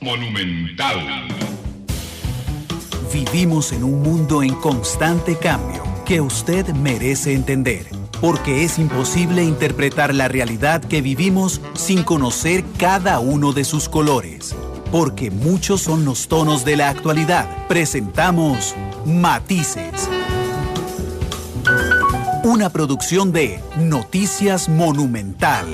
Monumental. Vivimos en un mundo en constante cambio que usted merece entender, porque es imposible interpretar la realidad que vivimos sin conocer cada uno de sus colores. Porque muchos son los tonos de la actualidad. Presentamos Matices. Una producción de Noticias Monumental.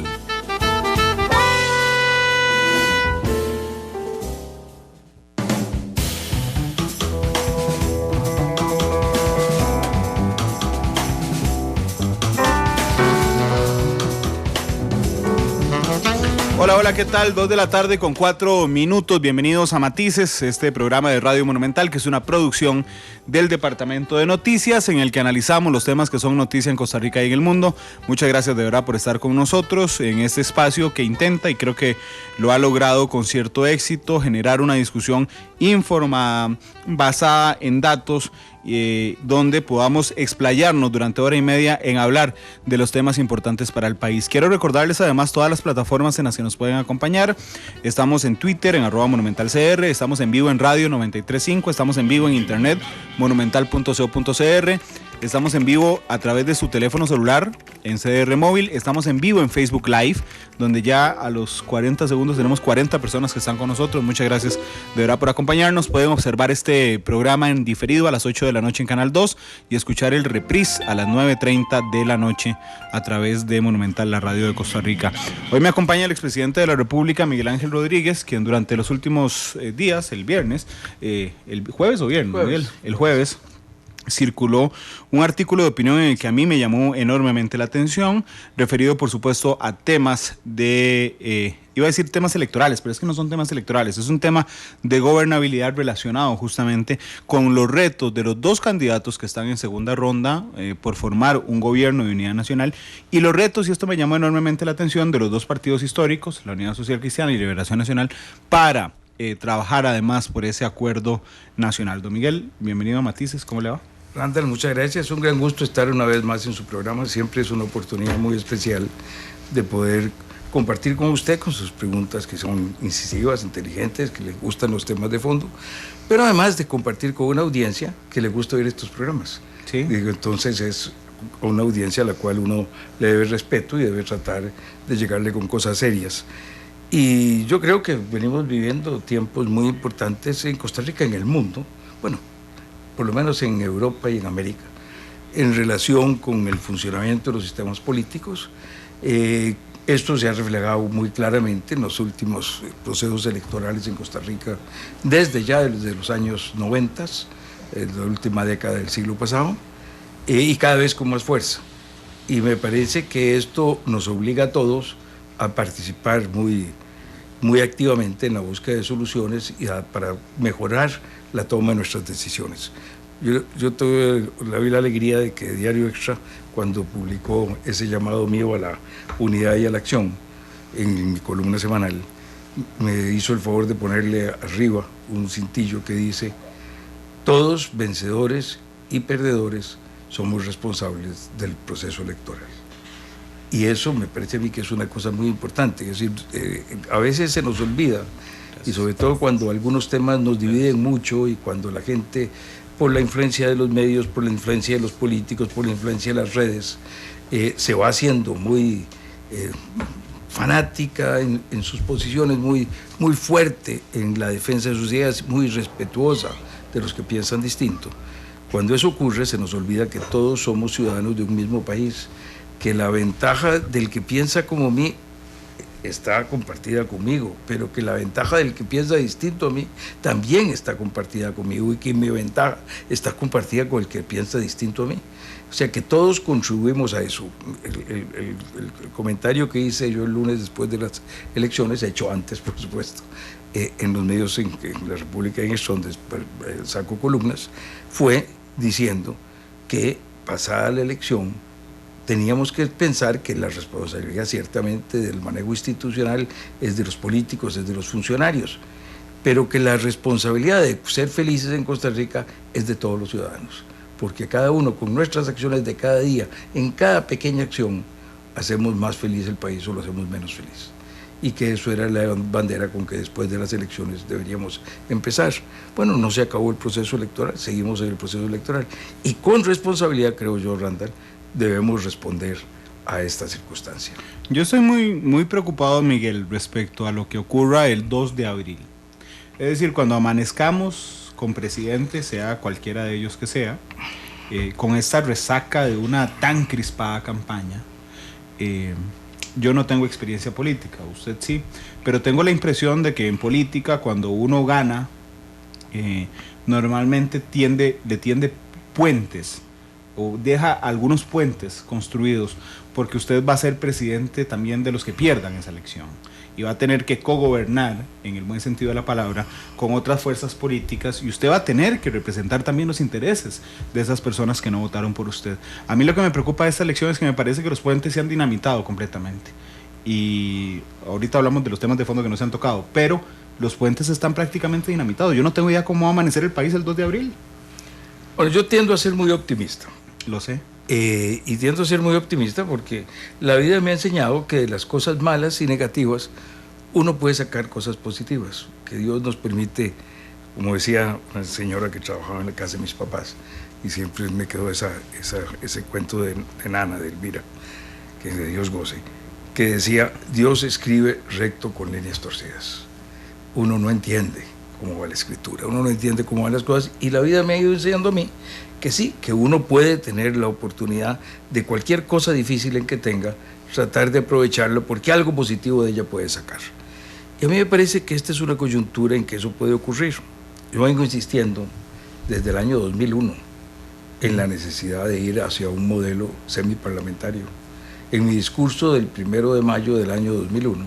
Hola, ¿qué tal? 2 de la tarde con 4 minutos. Bienvenidos a Matices, este programa de Radio Monumental, que es una producción del Departamento de Noticias, en el que analizamos los temas que son noticia en Costa Rica y en el mundo. Muchas gracias de verdad por estar con nosotros en este espacio que intenta, y creo que lo ha logrado con cierto éxito, generar una discusión informada, basada en datos, donde podamos explayarnos durante hora y media en hablar de los temas importantes para el país. Quiero recordarles además todas las plataformas en las que nos pueden acompañar. Estamos en Twitter, en @monumentalcr, estamos en vivo en Radio 93.5, estamos en vivo en internet, monumental.co.cr, estamos en vivo a través de su teléfono celular, en CDR móvil, estamos en vivo en Facebook Live, donde ya a los 40 segundos tenemos 40 personas que están con nosotros. Muchas gracias de verdad por acompañarnos. Pueden observar este programa en diferido a las 8 de la noche en Canal 2 y escuchar el reprise a las 9:30 de la noche a través de Monumental, la radio de Costa Rica. Hoy me acompaña el expresidente de la República, Miguel Ángel Rodríguez, quien durante los últimos días, el viernes, el jueves o viernes, Miguel, el jueves, circuló un artículo de opinión en el que a mí me llamó enormemente la atención, referido por supuesto a temas de, iba a decir temas electorales, pero es que no son temas electorales, es un tema de gobernabilidad relacionado justamente con los retos de los dos candidatos que están en segunda ronda por formar un gobierno de unidad nacional, y los retos, y esto me llamó enormemente la atención, de los dos partidos históricos, la Unidad Social Cristiana y Liberación Nacional, para trabajar además por ese acuerdo nacional. Don Miguel, bienvenido a Matices, ¿cómo le va? Randall, muchas gracias. Es un gran gusto estar una vez más en su programa. Siempre es una oportunidad muy especial de poder compartir con usted, con sus preguntas que son incisivas, inteligentes, que le gustan los temas de fondo, pero además de compartir con una audiencia que le gusta oír estos programas. Sí. Entonces es una audiencia a la cual uno le debe respeto y debe tratar de llegarle con cosas serias. Y yo creo que venimos viviendo tiempos muy importantes en Costa Rica, en el mundo, bueno, por lo menos en Europa y en América, en relación con el funcionamiento de los sistemas políticos. Esto se ha reflejado muy claramente en los últimos procesos electorales en Costa Rica, desde los años 90, la última década del siglo pasado, y cada vez con más fuerza. Y me parece que esto nos obliga a todos a participar muy activamente en la búsqueda de soluciones y para mejorar la toma de nuestras decisiones. Yo tuve la alegría de que Diario Extra, cuando publicó ese llamado mío a la unidad y a la acción en mi columna semanal, me hizo el favor de ponerle arriba un cintillo que dice: todos, vencedores y perdedores, somos responsables del proceso electoral. Y eso me parece a mí que es una cosa muy importante. Es decir, a veces se nos olvida, y sobre todo cuando algunos temas nos dividen mucho y cuando la gente, por la influencia de los medios, por la influencia de los políticos, por la influencia de las redes, se va haciendo muy fanática en sus posiciones, muy fuerte en la defensa de sus ideas, muy respetuosa de los que piensan distinto. Cuando eso ocurre, se nos olvida que todos somos ciudadanos de un mismo país, que la ventaja del que piensa como mí está compartida conmigo, pero que la ventaja del que piensa distinto a mí también está compartida conmigo, y que mi ventaja está compartida con el que piensa distinto a mí. O sea que todos contribuimos a eso. El comentario que hice yo el lunes después de las elecciones, hecho antes por supuesto, en los medios en la República, en eso donde saco columnas, fue diciendo que pasada la elección teníamos que pensar que la responsabilidad ciertamente del manejo institucional es de los políticos, es de los funcionarios, pero que la responsabilidad de ser felices en Costa Rica es de todos los ciudadanos, porque cada uno con nuestras acciones de cada día, en cada pequeña acción, hacemos más feliz el país o lo hacemos menos feliz. y que eso era la bandera con que después de las elecciones deberíamos empezar. Bueno, no se acabó el proceso electoral, seguimos en el proceso electoral y con responsabilidad, creo yo, Randall, debemos responder a esta circunstancia. Yo estoy muy preocupado, Miguel, respecto a lo que ocurra el 2 de abril. Es decir, cuando amanezcamos con presidente, sea cualquiera de ellos que sea, con esta resaca de una tan crispada campaña, yo no tengo experiencia política, usted sí, pero tengo la impresión de que en política, cuando uno gana, normalmente le tiende puentes, o deja algunos puentes construidos, porque usted va a ser presidente también de los que pierdan esa elección y va a tener que cogobernar, en el buen sentido de la palabra, con otras fuerzas políticas, y usted va a tener que representar también los intereses de esas personas que no votaron por usted. A mí lo que me preocupa de esta elección es que me parece que los puentes se han dinamitado completamente, y ahorita hablamos de los temas de fondo que no se han tocado, pero los puentes están prácticamente dinamitados. Yo no tengo idea cómo va a amanecer el país el 2 de abril. Bueno, yo tiendo a ser muy optimista. Lo sé. Y tiendo a ser muy optimista porque la vida me ha enseñado que de las cosas malas y negativas uno puede sacar cosas positivas, que Dios nos permite, como decía una señora que trabajaba en la casa de mis papás, y siempre me quedó ese cuento de Nana, de Elvira, que de Dios goce, que decía, Dios escribe recto con líneas torcidas. Uno no entiende cómo va la escritura, uno no entiende cómo van las cosas, y la vida me ha ido enseñando a mí que sí, que uno puede tener la oportunidad de cualquier cosa difícil en que tenga, tratar de aprovecharlo porque algo positivo de ella puede sacar. Y a mí me parece que esta es una coyuntura en que eso puede ocurrir. Yo vengo insistiendo desde el año 2001 en la necesidad de ir hacia un modelo semiparlamentario. En mi discurso del 1 de mayo del año 2001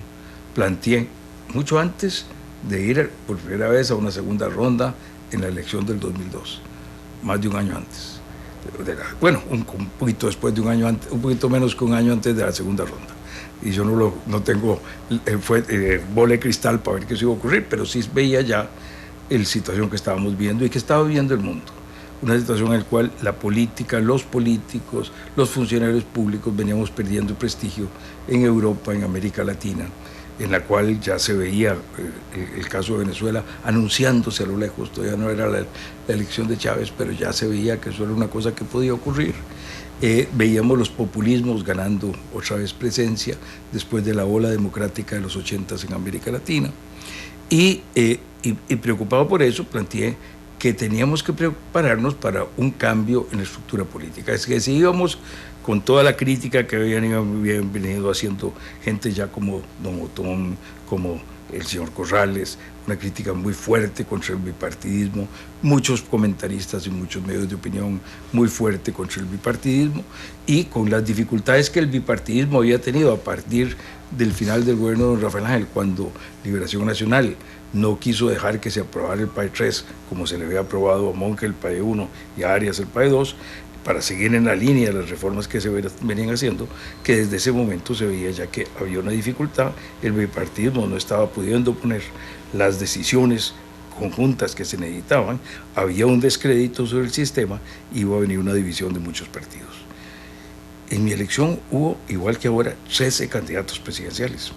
planteé, mucho antes de ir por primera vez a una segunda ronda en la elección del 2002, más de un año antes. Un poquito después de un año antes, un poquito menos que un año antes de la segunda ronda. Y yo no tengo bola de cristal para ver qué se iba a ocurrir, pero sí veía ya la situación que estábamos viendo y que estaba viviendo el mundo. Una situación en la cual la política, los políticos, los funcionarios públicos veníamos perdiendo prestigio en Europa, en América Latina, en la cual ya se veía el caso de Venezuela anunciándose a lo lejos. Todavía no era la elección de Chávez, pero ya se veía que eso era una cosa que podía ocurrir. Veíamos los populismos ganando otra vez presencia después de la ola democrática de los 80s en América Latina. Y preocupado por eso, planteé que teníamos que prepararnos para un cambio en la estructura política. Es que si íbamos con toda la crítica que habían venido haciendo gente ya como Don Otón, como el señor Corrales, una crítica muy fuerte contra el bipartidismo, muchos comentaristas y muchos medios de opinión muy fuerte contra el bipartidismo, y con las dificultades que el bipartidismo había tenido a partir del final del gobierno de don Rafael Ángel, cuando Liberación Nacional no quiso dejar que se aprobara el PAE 3, como se le había aprobado a Monge el PAE 1 y a Arias el PAE 2, para seguir en la línea de las reformas que se venían haciendo, que desde ese momento se veía ya que había una dificultad, el bipartidismo no estaba pudiendo poner las decisiones conjuntas que se necesitaban, había un descrédito sobre el sistema y iba a venir una división de muchos partidos. En mi elección hubo, igual que ahora, 13 candidatos presidenciales.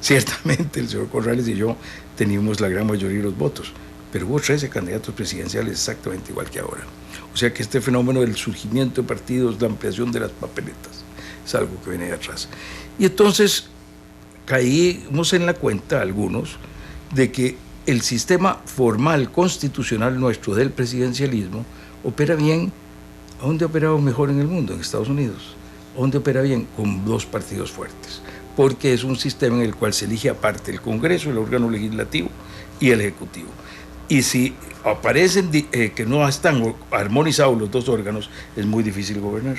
Ciertamente el señor Corrales y yo teníamos la gran mayoría de los votos, pero hubo 13 candidatos presidenciales exactamente igual que ahora. O sea que este fenómeno del surgimiento de partidos, la ampliación de las papeletas, es algo que viene de atrás. Y entonces caímos en la cuenta, algunos, de que el sistema formal constitucional nuestro del presidencialismo opera bien. ¿A dónde ha operado mejor en el mundo? En Estados Unidos. ¿A dónde opera bien? Con dos partidos fuertes. Porque es un sistema en el cual se elige aparte el Congreso, el órgano legislativo y el Ejecutivo. Y si aparecen que no están armonizados los dos órganos, es muy difícil gobernar.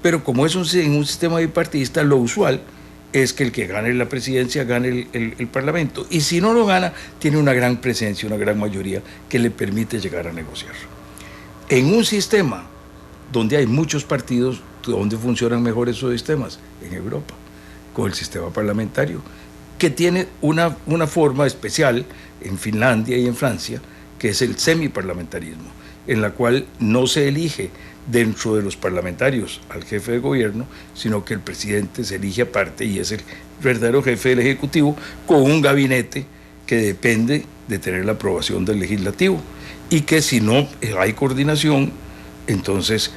Pero como es un sistema bipartidista, lo usual es que el que gane la presidencia gane el Parlamento. Y si no lo gana, tiene una gran presencia, una gran mayoría que le permite llegar a negociar. En un sistema donde hay muchos partidos, ¿dónde funcionan mejor esos sistemas? En Europa, con el sistema parlamentario, que tiene una forma especial en Finlandia y en Francia, que es el semiparlamentarismo, en la cual no se elige dentro de los parlamentarios al jefe de gobierno, sino que el presidente se elige aparte y es el verdadero jefe del Ejecutivo, con un gabinete que depende de tener la aprobación del Legislativo, y que si no hay coordinación, entonces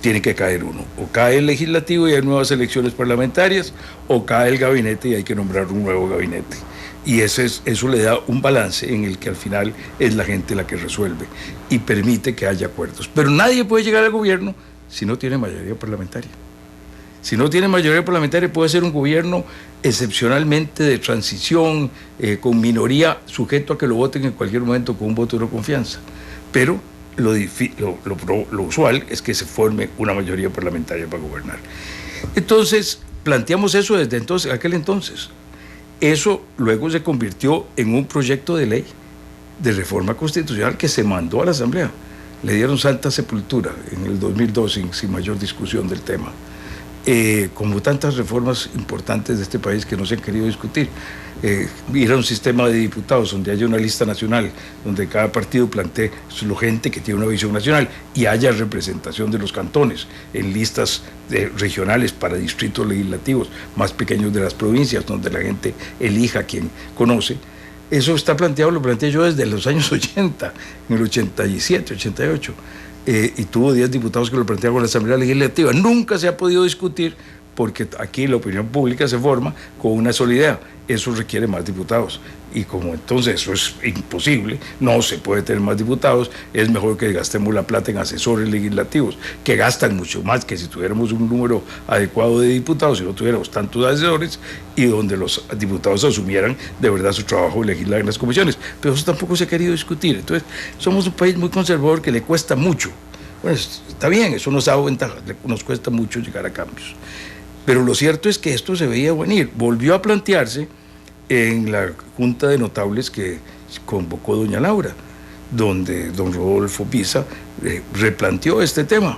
tiene que caer uno. O cae el Legislativo y hay nuevas elecciones parlamentarias, o cae el gabinete y hay que nombrar un nuevo gabinete. Y eso le da un balance en el que al final es la gente la que resuelve y permite que haya acuerdos. Pero nadie puede llegar al gobierno si no tiene mayoría parlamentaria. Si no tiene mayoría parlamentaria, puede ser un gobierno excepcionalmente de transición, con minoría, sujeto a que lo voten en cualquier momento con un voto de no confianza. Pero lo usual es que se forme una mayoría parlamentaria para gobernar. Entonces, planteamos eso desde aquel entonces. Eso luego se convirtió en un proyecto de ley de reforma constitucional que se mandó a la Asamblea. Le dieron santa sepultura en el 2012 sin mayor discusión del tema. Como tantas reformas importantes de este país que no se han querido discutir. Ir a un sistema de diputados donde haya una lista nacional, donde cada partido plantee su gente que tiene una visión nacional y haya representación de los cantones en listas regionales para distritos legislativos más pequeños de las provincias, donde la gente elija a quien conoce. Eso está planteado, lo planteé yo desde los años 80, en el 87, 88. Y tuvo 10 diputados que lo plantearon en la Asamblea Legislativa. Nunca se ha podido discutir porque aquí la opinión pública se forma con una sola idea. Eso requiere más diputados. Y como entonces eso es imposible, no se puede tener más diputados, es mejor que gastemos la plata en asesores legislativos, que gastan mucho más que si tuviéramos un número adecuado de diputados, si no tuviéramos tantos asesores, y donde los diputados asumieran de verdad su trabajo de legislar en las comisiones. Pero eso tampoco se ha querido discutir. Entonces, somos un país muy conservador que le cuesta mucho. Bueno, está bien, eso nos da ventaja, nos cuesta mucho llegar a cambios. Pero lo cierto es que esto se veía venir. Volvió a plantearse en la Junta de Notables que convocó doña Laura, donde don Rodolfo Pisa replanteó este tema.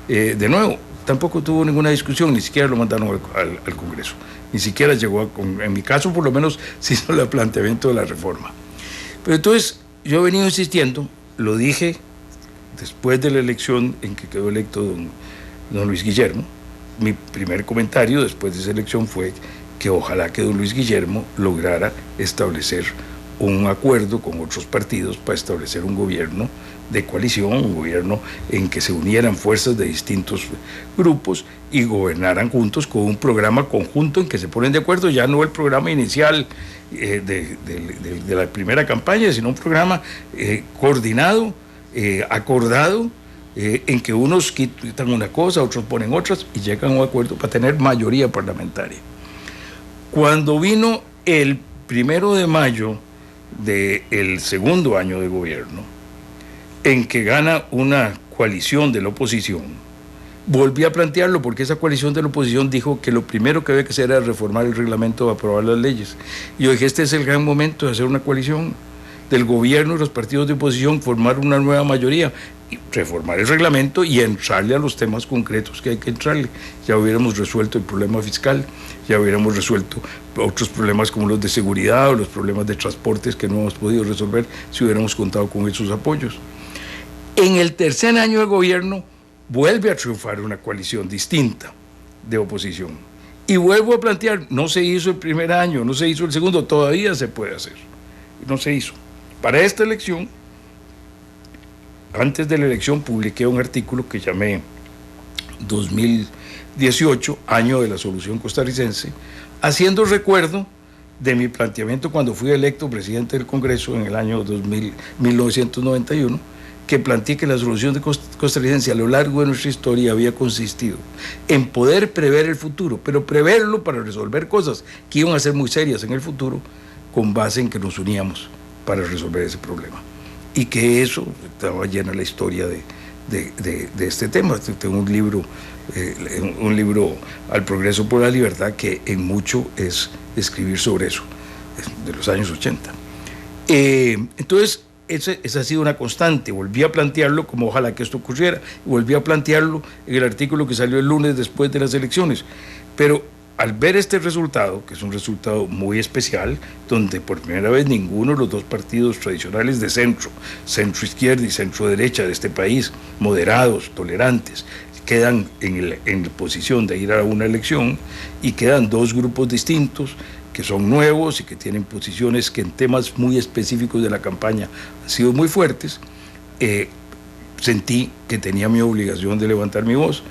De nuevo, tampoco tuvo ninguna discusión, ni siquiera lo mandaron al Congreso, ni siquiera llegó en mi caso por lo menos, se hizo el planteamiento de la reforma. Pero entonces yo he venido insistiendo, lo dije después de la elección en que quedó electo don Luis Guillermo. Mi primer comentario después de esa elección fue que ojalá que don Luis Guillermo lograra establecer un acuerdo con otros partidos para establecer un gobierno de coalición, un gobierno en que se unieran fuerzas de distintos grupos y gobernaran juntos con un programa conjunto en que se ponen de acuerdo, ya no el programa inicial de la primera campaña, sino un programa coordinado, acordado, en que unos quitan una cosa, otros ponen otras y llegan a un acuerdo para tener mayoría parlamentaria. Cuando vino el 1 de mayo del segundo año de gobierno, en que gana una coalición de la oposición, volví a plantearlo porque esa coalición de la oposición dijo que lo primero que había que hacer era reformar el reglamento para aprobar las leyes. Y yo dije, este es el gran momento de hacer una coalición del gobierno y los partidos de oposición, formar una nueva mayoría, y reformar el reglamento y entrarle a los temas concretos que hay que entrarle. Ya hubiéramos resuelto el problema fiscal, ya hubiéramos resuelto otros problemas como los de seguridad o los problemas de transportes que no hemos podido resolver si hubiéramos contado con esos apoyos. En el tercer año de gobierno vuelve a triunfar una coalición distinta de oposición. Y vuelvo a plantear, no se hizo el primer año, no se hizo el segundo, todavía se puede hacer. No se hizo. Para esta elección, antes de la elección, publiqué un artículo que llamé 2018, año de la solución costarricense, haciendo recuerdo de mi planteamiento cuando fui electo presidente del Congreso en el año 1991, que planteé que la solución de costarricense a lo largo de nuestra historia había consistido en poder prever el futuro, pero preverlo para resolver cosas que iban a ser muy serias en el futuro, con base en que nos uníamos para resolver ese problema. Y que eso estaba llena la historia de este tema. Tengo un libro Al Progreso por la Libertad, que en mucho es escribir sobre eso, de los años 80. Entonces, esa ha sido una constante. Volví a plantearlo como ojalá que esto ocurriera, volví a plantearlo en el artículo que salió el lunes después de las elecciones. Pero al ver este resultado, que es un resultado muy especial, donde por primera vez ninguno de los dos partidos tradicionales de centro izquierda y centro derecha de este país, moderados, tolerantes, quedan en la posición de ir a una elección, y quedan dos grupos distintos que son nuevos y que tienen posiciones que en temas muy específicos de la campaña han sido muy fuertes. Sentí que tenía mi obligación de levantar mi voz.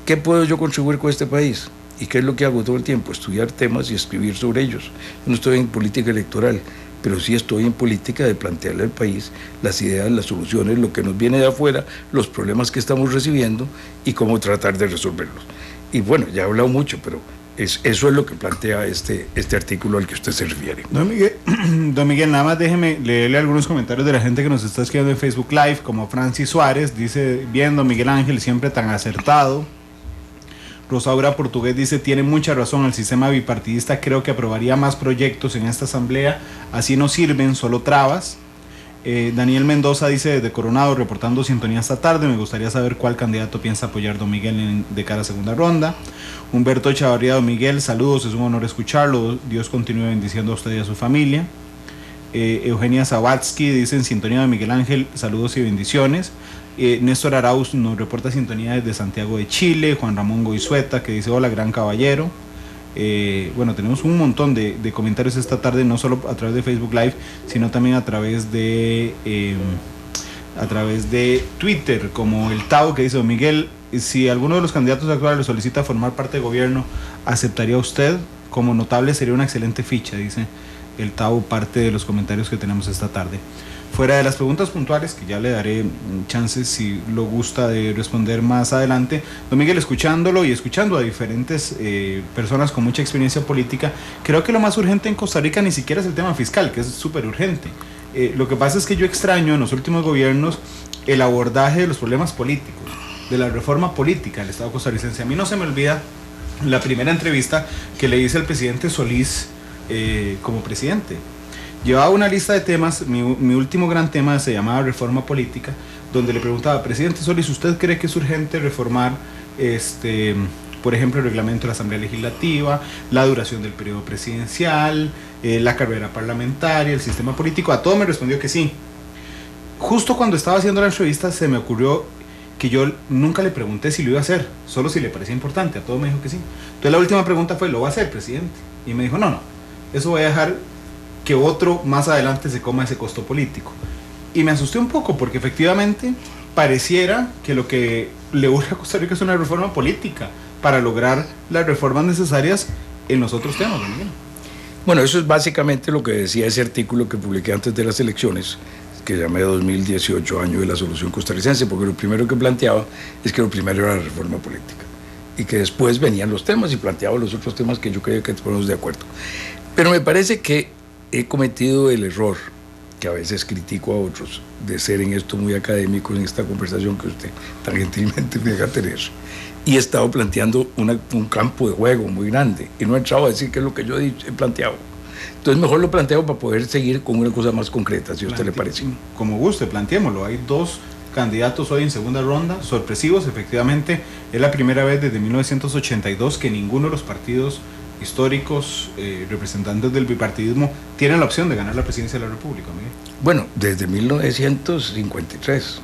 ¿Qué puedo yo contribuir con este país? ¿Y qué es lo que hago todo el tiempo? Estudiar temas y escribir sobre ellos. Yo no estoy en política electoral, pero sí estoy en política de plantearle al país las ideas, las soluciones, lo que nos viene de afuera, los problemas que estamos recibiendo y cómo tratar de resolverlos. Y bueno, ya he hablado mucho, pero eso es lo que plantea este artículo al que usted se refiere. Don Miguel, nada más déjeme leerle algunos comentarios de la gente que nos está escribiendo en Facebook Live, como Francis Suárez, dice, bien, don Miguel Ángel, siempre tan acertado. Rosaura Portugués dice, tiene mucha razón, el sistema bipartidista creo que aprobaría más proyectos en esta asamblea, así no sirven, solo trabas. Daniel Mendoza dice, desde Coronado, reportando sintonía esta tarde, me gustaría saber cuál candidato piensa apoyar don Miguel de cara a segunda ronda. Humberto Chavarría, don Miguel, saludos, es un honor escucharlo, Dios continúe bendiciendo a usted y a su familia. Eugenia Zawatsky dice, en sintonía de Miguel Ángel, saludos y bendiciones. Néstor Arauz nos reporta sintonía desde Santiago de Chile. Juan Ramón Goizueta, que dice, hola, gran caballero. Bueno, tenemos un montón de comentarios esta tarde, no solo a través de Facebook Live, sino también a través de Twitter, como el Tao, que dice, don Miguel, si alguno de los candidatos actuales le solicita formar parte del gobierno, ¿aceptaría usted? Como notable sería una excelente ficha, dice el Tao, parte de los comentarios que tenemos esta tarde. Fuera de las preguntas puntuales, que ya le daré chances si lo gusta de responder más adelante, don Miguel, escuchándolo y escuchando a diferentes personas con mucha experiencia política, creo que lo más urgente en Costa Rica ni siquiera es el tema fiscal, que es súper urgente. Lo que pasa es que yo extraño en los últimos gobiernos el abordaje de los problemas políticos, de la reforma política del Estado costarricense. A mí no se me olvida la primera entrevista que le hice al presidente Solís como presidente. Llevaba una lista de temas, mi último gran tema se llamaba reforma política, donde le preguntaba, presidente Solís, ¿usted cree que es urgente reformar, por ejemplo, el reglamento de la Asamblea Legislativa, la duración del periodo presidencial, la carrera parlamentaria, el sistema político? A todo me respondió que sí. Justo cuando estaba haciendo la entrevista se me ocurrió que yo nunca le pregunté si lo iba a hacer, solo si le parecía importante. A todo me dijo que sí. Entonces la última pregunta fue, ¿lo va a hacer, presidente? Y me dijo, no, eso voy a dejar que otro más adelante se coma ese costo político. Y me asusté un poco porque efectivamente pareciera que lo que le urge a Costa Rica es una reforma política para lograr las reformas necesarias en los otros temas, ¿no, Miguel? Bueno, eso es básicamente lo que decía ese artículo que publiqué antes de las elecciones, que llamé 2018 año de la solución costarricense, porque lo primero que planteaba es que lo primero era la reforma política y que después venían los temas y planteaba los otros temas que yo creía que estamos de acuerdo. Pero me parece que he cometido el error, que a veces critico a otros, de ser en esto muy académico en esta conversación que usted tan gentilmente me deja tener. Y he estado planteando un campo de juego muy grande y no he entrado a decir qué es lo que yo he planteado. Entonces mejor lo planteo para poder seguir con una cosa más concreta, si a usted le parece. Como guste, planteémoslo. Hay dos candidatos hoy en segunda ronda, sorpresivos, efectivamente. Es la primera vez desde 1982 que ninguno de los partidos históricos, representantes del bipartidismo, tienen la opción de ganar la presidencia de la República, Miguel. Bueno, desde 1953.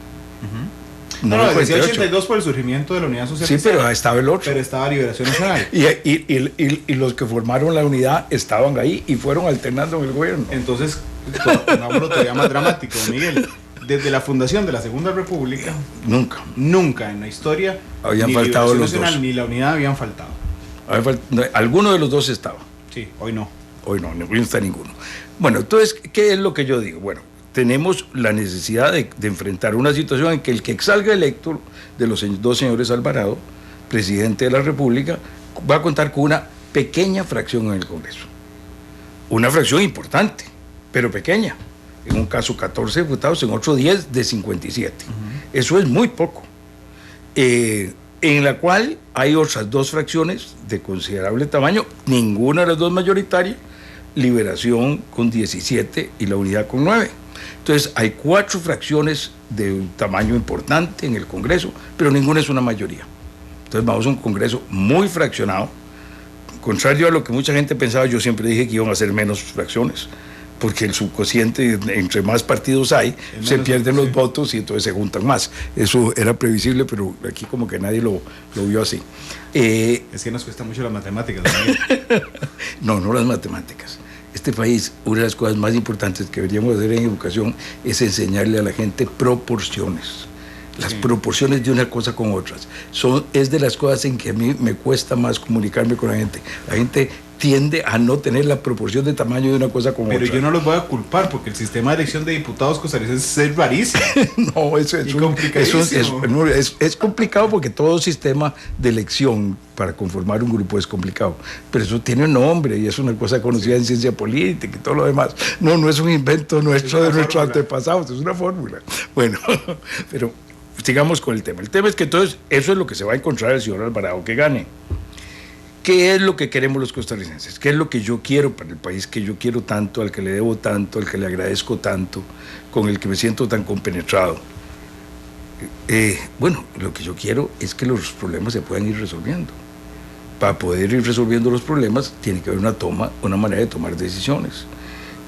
No, decía 82 por el surgimiento de la Unidad Social. Sí, pero estaba el otro. Pero estaba Liberación Nacional. Y los que formaron la unidad estaban ahí y fueron alternando en el gobierno. Entonces, pongámoslo todavía más dramático, Miguel. Desde la fundación de la Segunda República, nunca en la historia habían faltado los Nacional dos. Ni la unidad habían faltado. Alguno de los dos estaba. Sí, hoy no. Hoy no está ninguno. Bueno, entonces, ¿qué es lo que yo digo? Bueno, tenemos la necesidad de enfrentar una situación en que el que salga electo de los dos señores Alvarado, presidente de la República, va a contar con una pequeña fracción en el Congreso. Una fracción importante, pero pequeña. En un caso 14 diputados, en otro 10 de 57. Eso es muy poco. En la cual hay otras dos fracciones de considerable tamaño, ninguna de las dos mayoritaria, Liberación con 17 y la Unidad con 9. Entonces hay 4 fracciones de un tamaño importante en el Congreso, pero ninguna es una mayoría. Entonces vamos a un Congreso muy fraccionado, contrario a lo que mucha gente pensaba. Yo siempre dije que iban a ser menos fracciones, porque el subconsciente, entre más partidos hay, se pierden los votos y entonces se juntan más. Eso era previsible, pero aquí como que nadie lo vio así. Es que nos cuesta mucho las matemáticas. No las matemáticas. Este país, una de las cosas más importantes que deberíamos hacer en educación es enseñarle a la gente proporciones. Las proporciones de una cosa con otras. Es de las cosas en que a mí me cuesta más comunicarme con la gente. La gente tiende a no tener la proporción de tamaño de una cosa con otra. Pero yo no los voy a culpar porque el sistema de elección de diputados costarricenses es rarísimo. No, eso es complicado porque todo sistema de elección para conformar un grupo es complicado. Pero eso tiene un nombre y es una cosa conocida en ciencia política y todo lo demás. No es un invento nuestro de nuestros antepasados, es una fórmula. Bueno, pero sigamos con el tema. El tema es que entonces eso es lo que se va a encontrar el señor Alvarado que gane. ¿Qué es lo que queremos los costarricenses? ¿Qué es lo que yo quiero para el país que yo quiero tanto, al que le debo tanto, al que le agradezco tanto, con el que me siento tan compenetrado? Bueno, lo que yo quiero es que los problemas se puedan ir resolviendo. Para poder ir resolviendo los problemas tiene que haber una manera de tomar decisiones.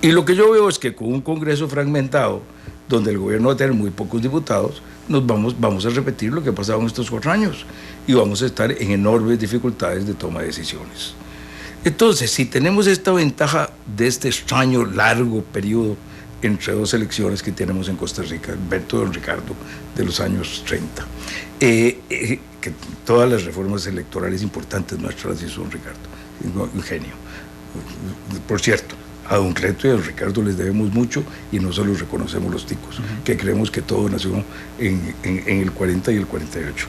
Y lo que yo veo es que con un Congreso fragmentado, donde el gobierno va a tener muy pocos diputados, vamos a repetir lo que ha pasado en estos 4 años y vamos a estar en enormes dificultades de toma de decisiones. Entonces, si tenemos esta ventaja de este extraño, largo periodo entre 2 elecciones que tenemos en Costa Rica, el veto de don Ricardo de los años 30, que todas las reformas electorales importantes nuestras las hizo don Ricardo, un genio. Por cierto, a don Cleto y a don Ricardo les debemos mucho y no solo reconocemos los ticos, que creemos que todo nació en el 40 y el 48.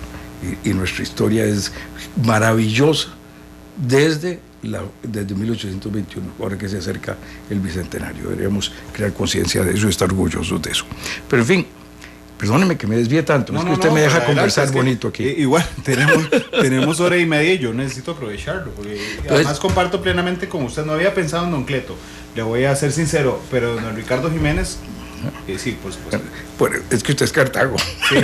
Y nuestra historia es maravillosa desde 1821, ahora que se acerca el bicentenario. Deberíamos crear conciencia de eso y estar orgullosos de eso. Pero en fin, perdóneme que me desvíe tanto, es que usted me deja conversar bonito aquí. Igual, tenemos hora y media y yo necesito aprovecharlo, porque además comparto plenamente con usted, no había pensado en don Cleto, le voy a ser sincero, pero don Ricardo Jiménez, sí, por supuesto. Bueno, es que usted es Cartago. Sí,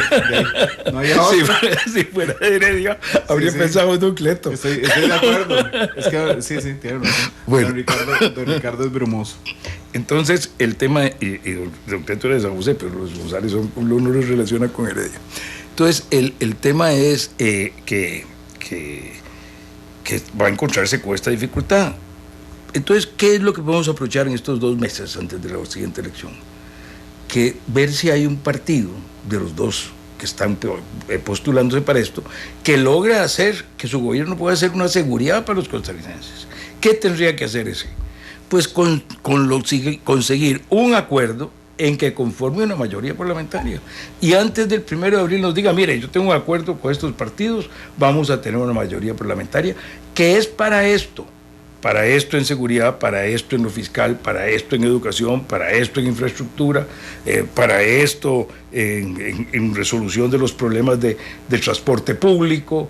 no había otro. Si fuera de Heredia, habría pensado en don Cleto. Estoy de acuerdo, es que sí, tiene razón. Bueno. Don Ricardo es brumoso. Entonces, el tema, y don Cleto era de San José, pero los González uno los relaciona con Heredia. Entonces, el tema es que va a encontrarse con esta dificultad. Entonces, ¿qué es lo que podemos aprovechar en estos 2 meses antes de la siguiente elección? Que ver si hay un partido de los 2 que están postulándose para esto, que logra hacer que su gobierno pueda ser una seguridad para los costarricenses. ¿Qué tendría que hacer ese? Pues conseguir un acuerdo en que conforme una mayoría parlamentaria. Y antes del 1 de abril nos diga, mire, yo tengo un acuerdo con estos partidos, vamos a tener una mayoría parlamentaria, que es para esto en seguridad, para esto en lo fiscal, para esto en educación, para esto en infraestructura, para esto en resolución de los problemas de transporte público,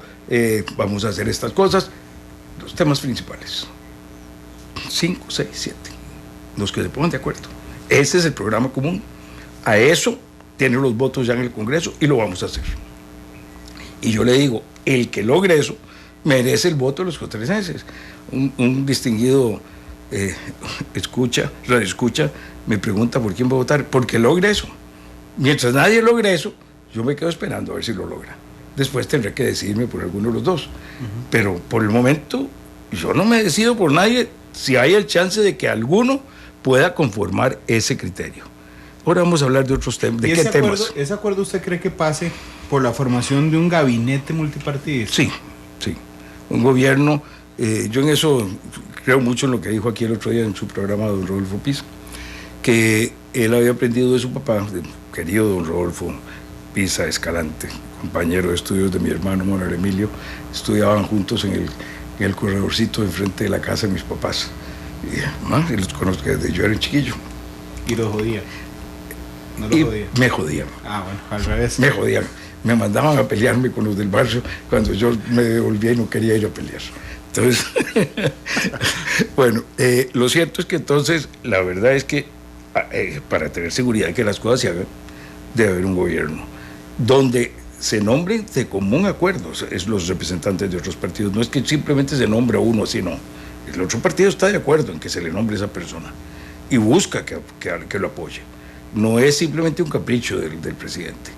vamos a hacer estas cosas, los temas principales. 5, 6, 7, los que se pongan de acuerdo. Ese es el programa común. A eso tiene los votos ya en el Congreso y lo vamos a hacer. Y yo le digo, el que logre eso merece el voto de los costarricenses. Un distinguido radio escucha, me pregunta por quién va a votar, porque logre eso. Mientras nadie logre eso, yo me quedo esperando a ver si lo logra. Después tendré que decidirme por alguno de los 2. Pero por el momento, yo no me decido por nadie si hay el chance de que alguno pueda conformar ese criterio. Ahora vamos a hablar de otros temas. ¿De qué temas? ¿Ese acuerdo usted cree que pase por la formación de un gabinete multipartidista? Sí. Un gobierno, yo en eso creo mucho en lo que dijo aquí el otro día en su programa don Rodolfo Pisa, que él había aprendido de su papá, querido don Rodolfo Pisa Escalante, compañero de estudios de mi hermano Manuel Emilio. Estudiaban juntos en el corredorcito enfrente de la casa de mis papás. Y los conozco desde yo era chiquillo. ¿Y los jodía? ¿No los jodía? Me jodían. Ah, bueno, al revés. Me jodían. Me mandaban a pelearme con los del barrio cuando yo me devolvía y no quería ir a pelear. Entonces, bueno, lo cierto es que entonces, la verdad es que para tener seguridad de que las cosas se hagan, debe haber un gobierno donde se nombren de común acuerdo es los representantes de otros partidos. No es que simplemente se nombre a uno así, no. El otro partido está de acuerdo en que se le nombre a esa persona. y busca que lo apoye. No es simplemente un capricho del presidente.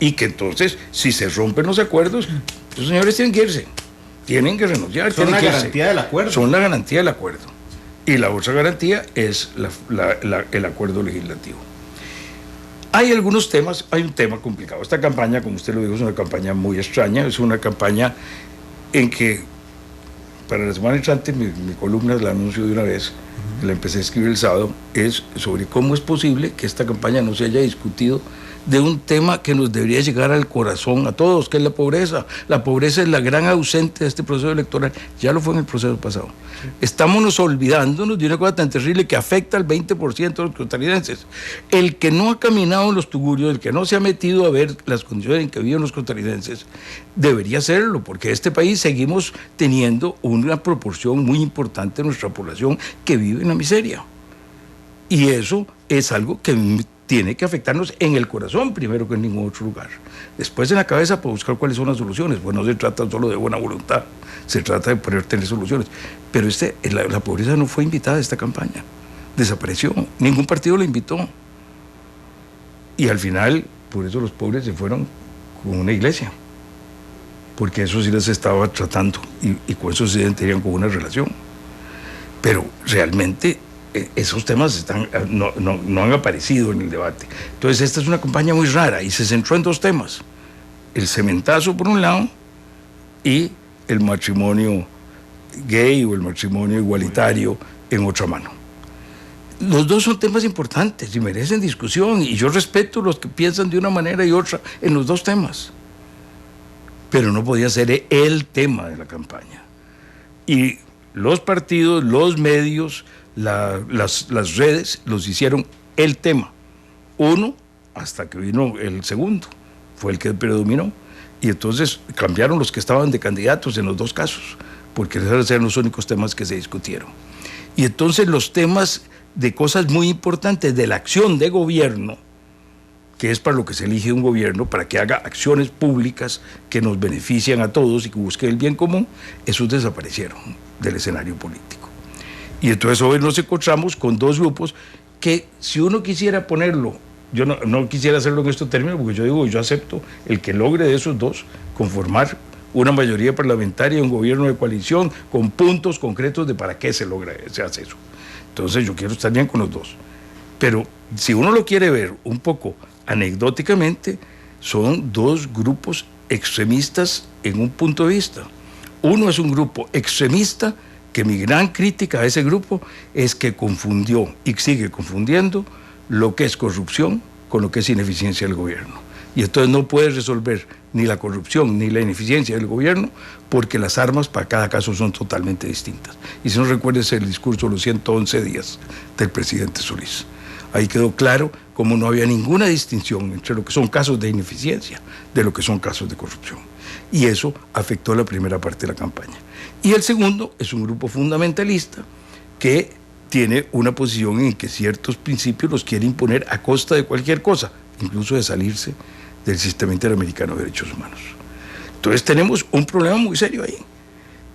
Y que entonces, si se rompen los acuerdos, los señores tienen que irse, tienen que renunciar. Son la garantía del acuerdo. Son la garantía del acuerdo. Y la otra garantía es el acuerdo legislativo. Hay algunos temas, hay un tema complicado. Esta campaña, como usted lo dijo, es una campaña muy extraña, es una campaña en que, para la semana entrante, mi columna, la anuncio de una vez, la empecé a escribir el sábado, es sobre cómo es posible que esta campaña no se haya discutido de un tema que nos debería llegar al corazón a todos, que es la pobreza. La pobreza es la gran ausente de este proceso electoral. Ya lo fue en el proceso pasado. Sí. Estamos olvidándonos de una cosa tan terrible que afecta al 20% de los costarricenses. El que no ha caminado en los tugurios, el que no se ha metido a ver las condiciones en que viven los costarricenses, debería hacerlo, porque en este país seguimos teniendo una proporción muy importante de nuestra población que vive en la miseria. Y eso es algo que tiene que afectarnos en el corazón primero que en ningún otro lugar. Después en la cabeza para buscar cuáles son las soluciones. Pues no se trata solo de buena voluntad, se trata de poder tener soluciones. Pero la pobreza no fue invitada a esta campaña. Desapareció. Ningún partido la invitó. Y al final, por eso los pobres se fueron con una iglesia. Porque eso sí les estaba tratando y con eso sí tenían como una relación. Pero realmente esos temas no han aparecido en el debate. Entonces esta es una campaña muy rara y se centró en dos temas: el cementazo por un lado y el matrimonio gay o el matrimonio igualitario en otra mano. Los dos son temas importantes y merecen discusión, y yo respeto los que piensan de una manera y otra en los dos temas, pero no podía ser el tema de la campaña. Y los partidos, los medios, las redes los hicieron el tema. Uno, hasta que vino el segundo, fue el que predominó. Y entonces cambiaron los que estaban de candidatos en los dos casos, porque esos eran los únicos temas que se discutieron. Y entonces los temas de cosas muy importantes de la acción de gobierno, que es para lo que se elige un gobierno, para que haga acciones públicas que nos benefician a todos y que busque el bien común, esos desaparecieron del escenario político. Y entonces hoy nos encontramos con dos grupos que, si uno quisiera ponerlo, yo no quisiera hacerlo en estos términos, porque yo acepto el que logre de esos dos conformar una mayoría parlamentaria, un gobierno de coalición, con puntos concretos de para qué se hace eso. Entonces yo quiero estar bien con los dos. Pero si uno lo quiere ver un poco anecdóticamente, son dos grupos extremistas en un punto de vista. Uno es un grupo extremista, que mi gran crítica a ese grupo es que confundió y sigue confundiendo lo que es corrupción con lo que es ineficiencia del gobierno. Y entonces no puede resolver ni la corrupción ni la ineficiencia del gobierno, porque las armas para cada caso son totalmente distintas. Y si no recuerdes el discurso de los 111 días del presidente Solís, ahí quedó claro cómo no había ninguna distinción entre lo que son casos de ineficiencia de lo que son casos de corrupción. Y eso afectó la primera parte de la campaña. Y el segundo es un grupo fundamentalista que tiene una posición en que ciertos principios los quiere imponer a costa de cualquier cosa, incluso de salirse del sistema interamericano de derechos humanos. Entonces tenemos un problema muy serio ahí.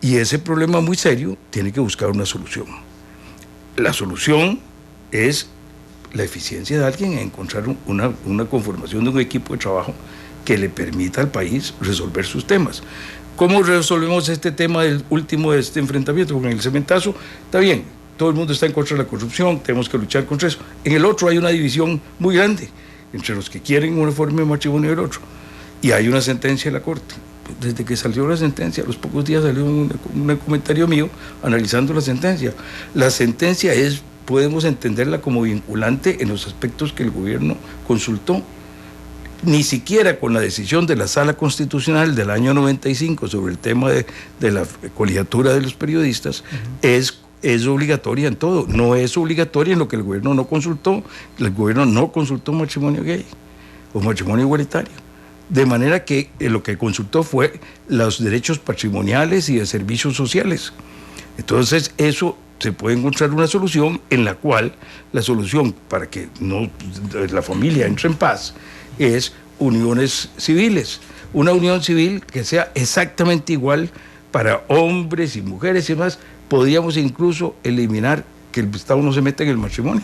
Y ese problema muy serio tiene que buscar una solución. La solución es la eficiencia de alguien en encontrar una conformación de un equipo de trabajo que le permita al país resolver sus temas. ¿Cómo resolvemos este tema del último de este enfrentamiento? Porque en el cementazo, está bien, todo el mundo está en contra de la corrupción, tenemos que luchar contra eso. En el otro hay una división muy grande entre los que quieren una forma de matrimonio y el otro. Y hay una sentencia de la Corte. Desde que salió la sentencia, a los pocos días salió un comentario mío analizando la sentencia. La sentencia podemos entenderla como vinculante en los aspectos que el gobierno consultó. Ni siquiera con la decisión de la Sala Constitucional del año 95 sobre el tema de la colegiatura de los periodistas, es obligatoria en todo. No es obligatoria en lo que el gobierno no consultó. El gobierno no consultó matrimonio gay o matrimonio igualitario. De manera que lo que consultó fue los derechos patrimoniales y de servicios sociales. Entonces eso se puede encontrar una solución en la cual la solución para que la familia entre en paz es uniones civiles. Una unión civil que sea exactamente igual para hombres y mujeres y demás. Podríamos incluso eliminar que el Estado no se meta en el matrimonio.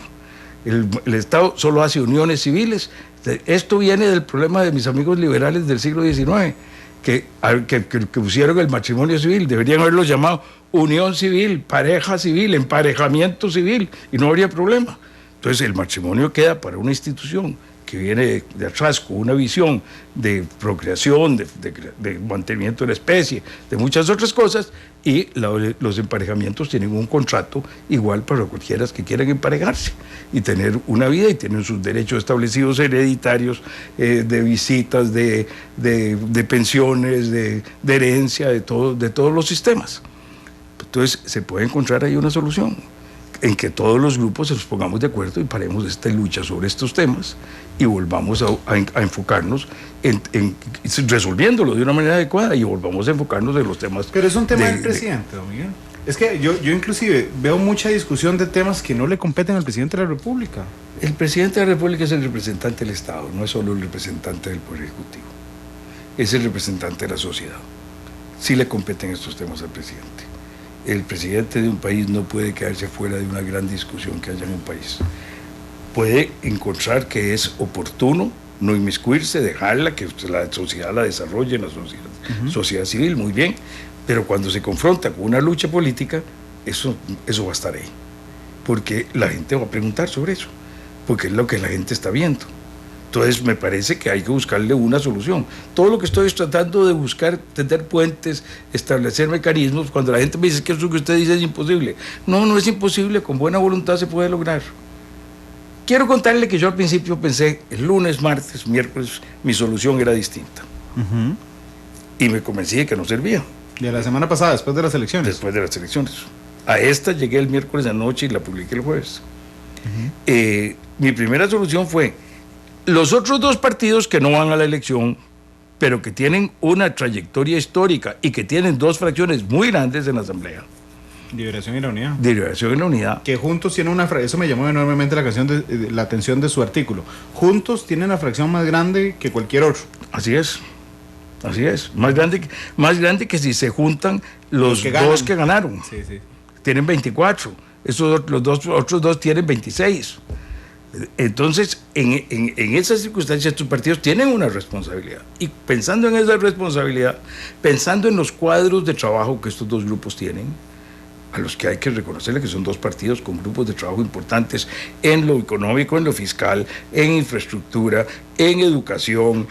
El Estado solo hace uniones civiles. Esto viene del problema de mis amigos liberales del siglo XIX, que pusieron el matrimonio civil. Deberían haberlo llamado unión civil, pareja civil, emparejamiento civil, y no habría problema. Entonces el matrimonio queda para una institución que viene de atrás con una visión de procreación, de mantenimiento de la especie, de muchas otras cosas, y los emparejamientos tienen un contrato igual para cualquiera que quieran emparejarse y tener una vida, y tienen sus derechos establecidos hereditarios, de visitas, de pensiones, de herencia, de todos los sistemas. Entonces se puede encontrar ahí una solución en que todos los grupos nos pongamos de acuerdo y paremos esta lucha sobre estos temas y volvamos a enfocarnos en resolviéndolo de una manera adecuada, y volvamos a enfocarnos en los temas. Pero es un tema del presidente, don Miguel. Es que yo inclusive veo mucha discusión de temas que no le competen al presidente de la República. El presidente de la República es el representante del Estado, no es solo el representante del Poder Ejecutivo, es el representante de la sociedad. Sí le competen estos temas al presidente. El presidente de un país no puede quedarse fuera de una gran discusión que haya en un país. Puede encontrar que es oportuno no inmiscuirse, dejarla, que la sociedad la desarrolle, la sociedad civil, muy bien, pero cuando se confronta con una lucha política, eso va a estar ahí, porque la gente va a preguntar sobre eso, porque es lo que la gente está viendo. Entonces me parece que hay que buscarle una solución. Todo lo que estoy es tratando de buscar, tender puentes, establecer mecanismos. Cuando la gente me dice que eso que usted dice es imposible, no es imposible, con buena voluntad se puede lograr. Quiero contarle que yo al principio pensé, el lunes, martes, miércoles, mi solución era distinta. Y me convencí de que no servía. ¿Y a la semana pasada, después de las elecciones? Después de las elecciones. A esta llegué el miércoles de noche y la publiqué el jueves. Mi primera solución fue: los otros dos partidos que no van a la elección, pero que tienen una trayectoria histórica y que tienen dos fracciones muy grandes en la Asamblea. Liberación y la Unidad. Liberación y la Unidad. Que juntos tienen una fracción, eso me llamó enormemente la atención de su artículo. Juntos tienen una fracción más grande que cualquier otro. Así es. Más grande que si se juntan los dos que ganaron. Sí. Tienen 24. Los otros dos tienen 26. Entonces, en esas circunstancias, estos partidos tienen una responsabilidad. Y pensando en esa responsabilidad, pensando en los cuadros de trabajo que estos dos grupos tienen, a los que hay que reconocerle que son dos partidos con grupos de trabajo importantes en lo económico, en lo fiscal, en infraestructura, en educación.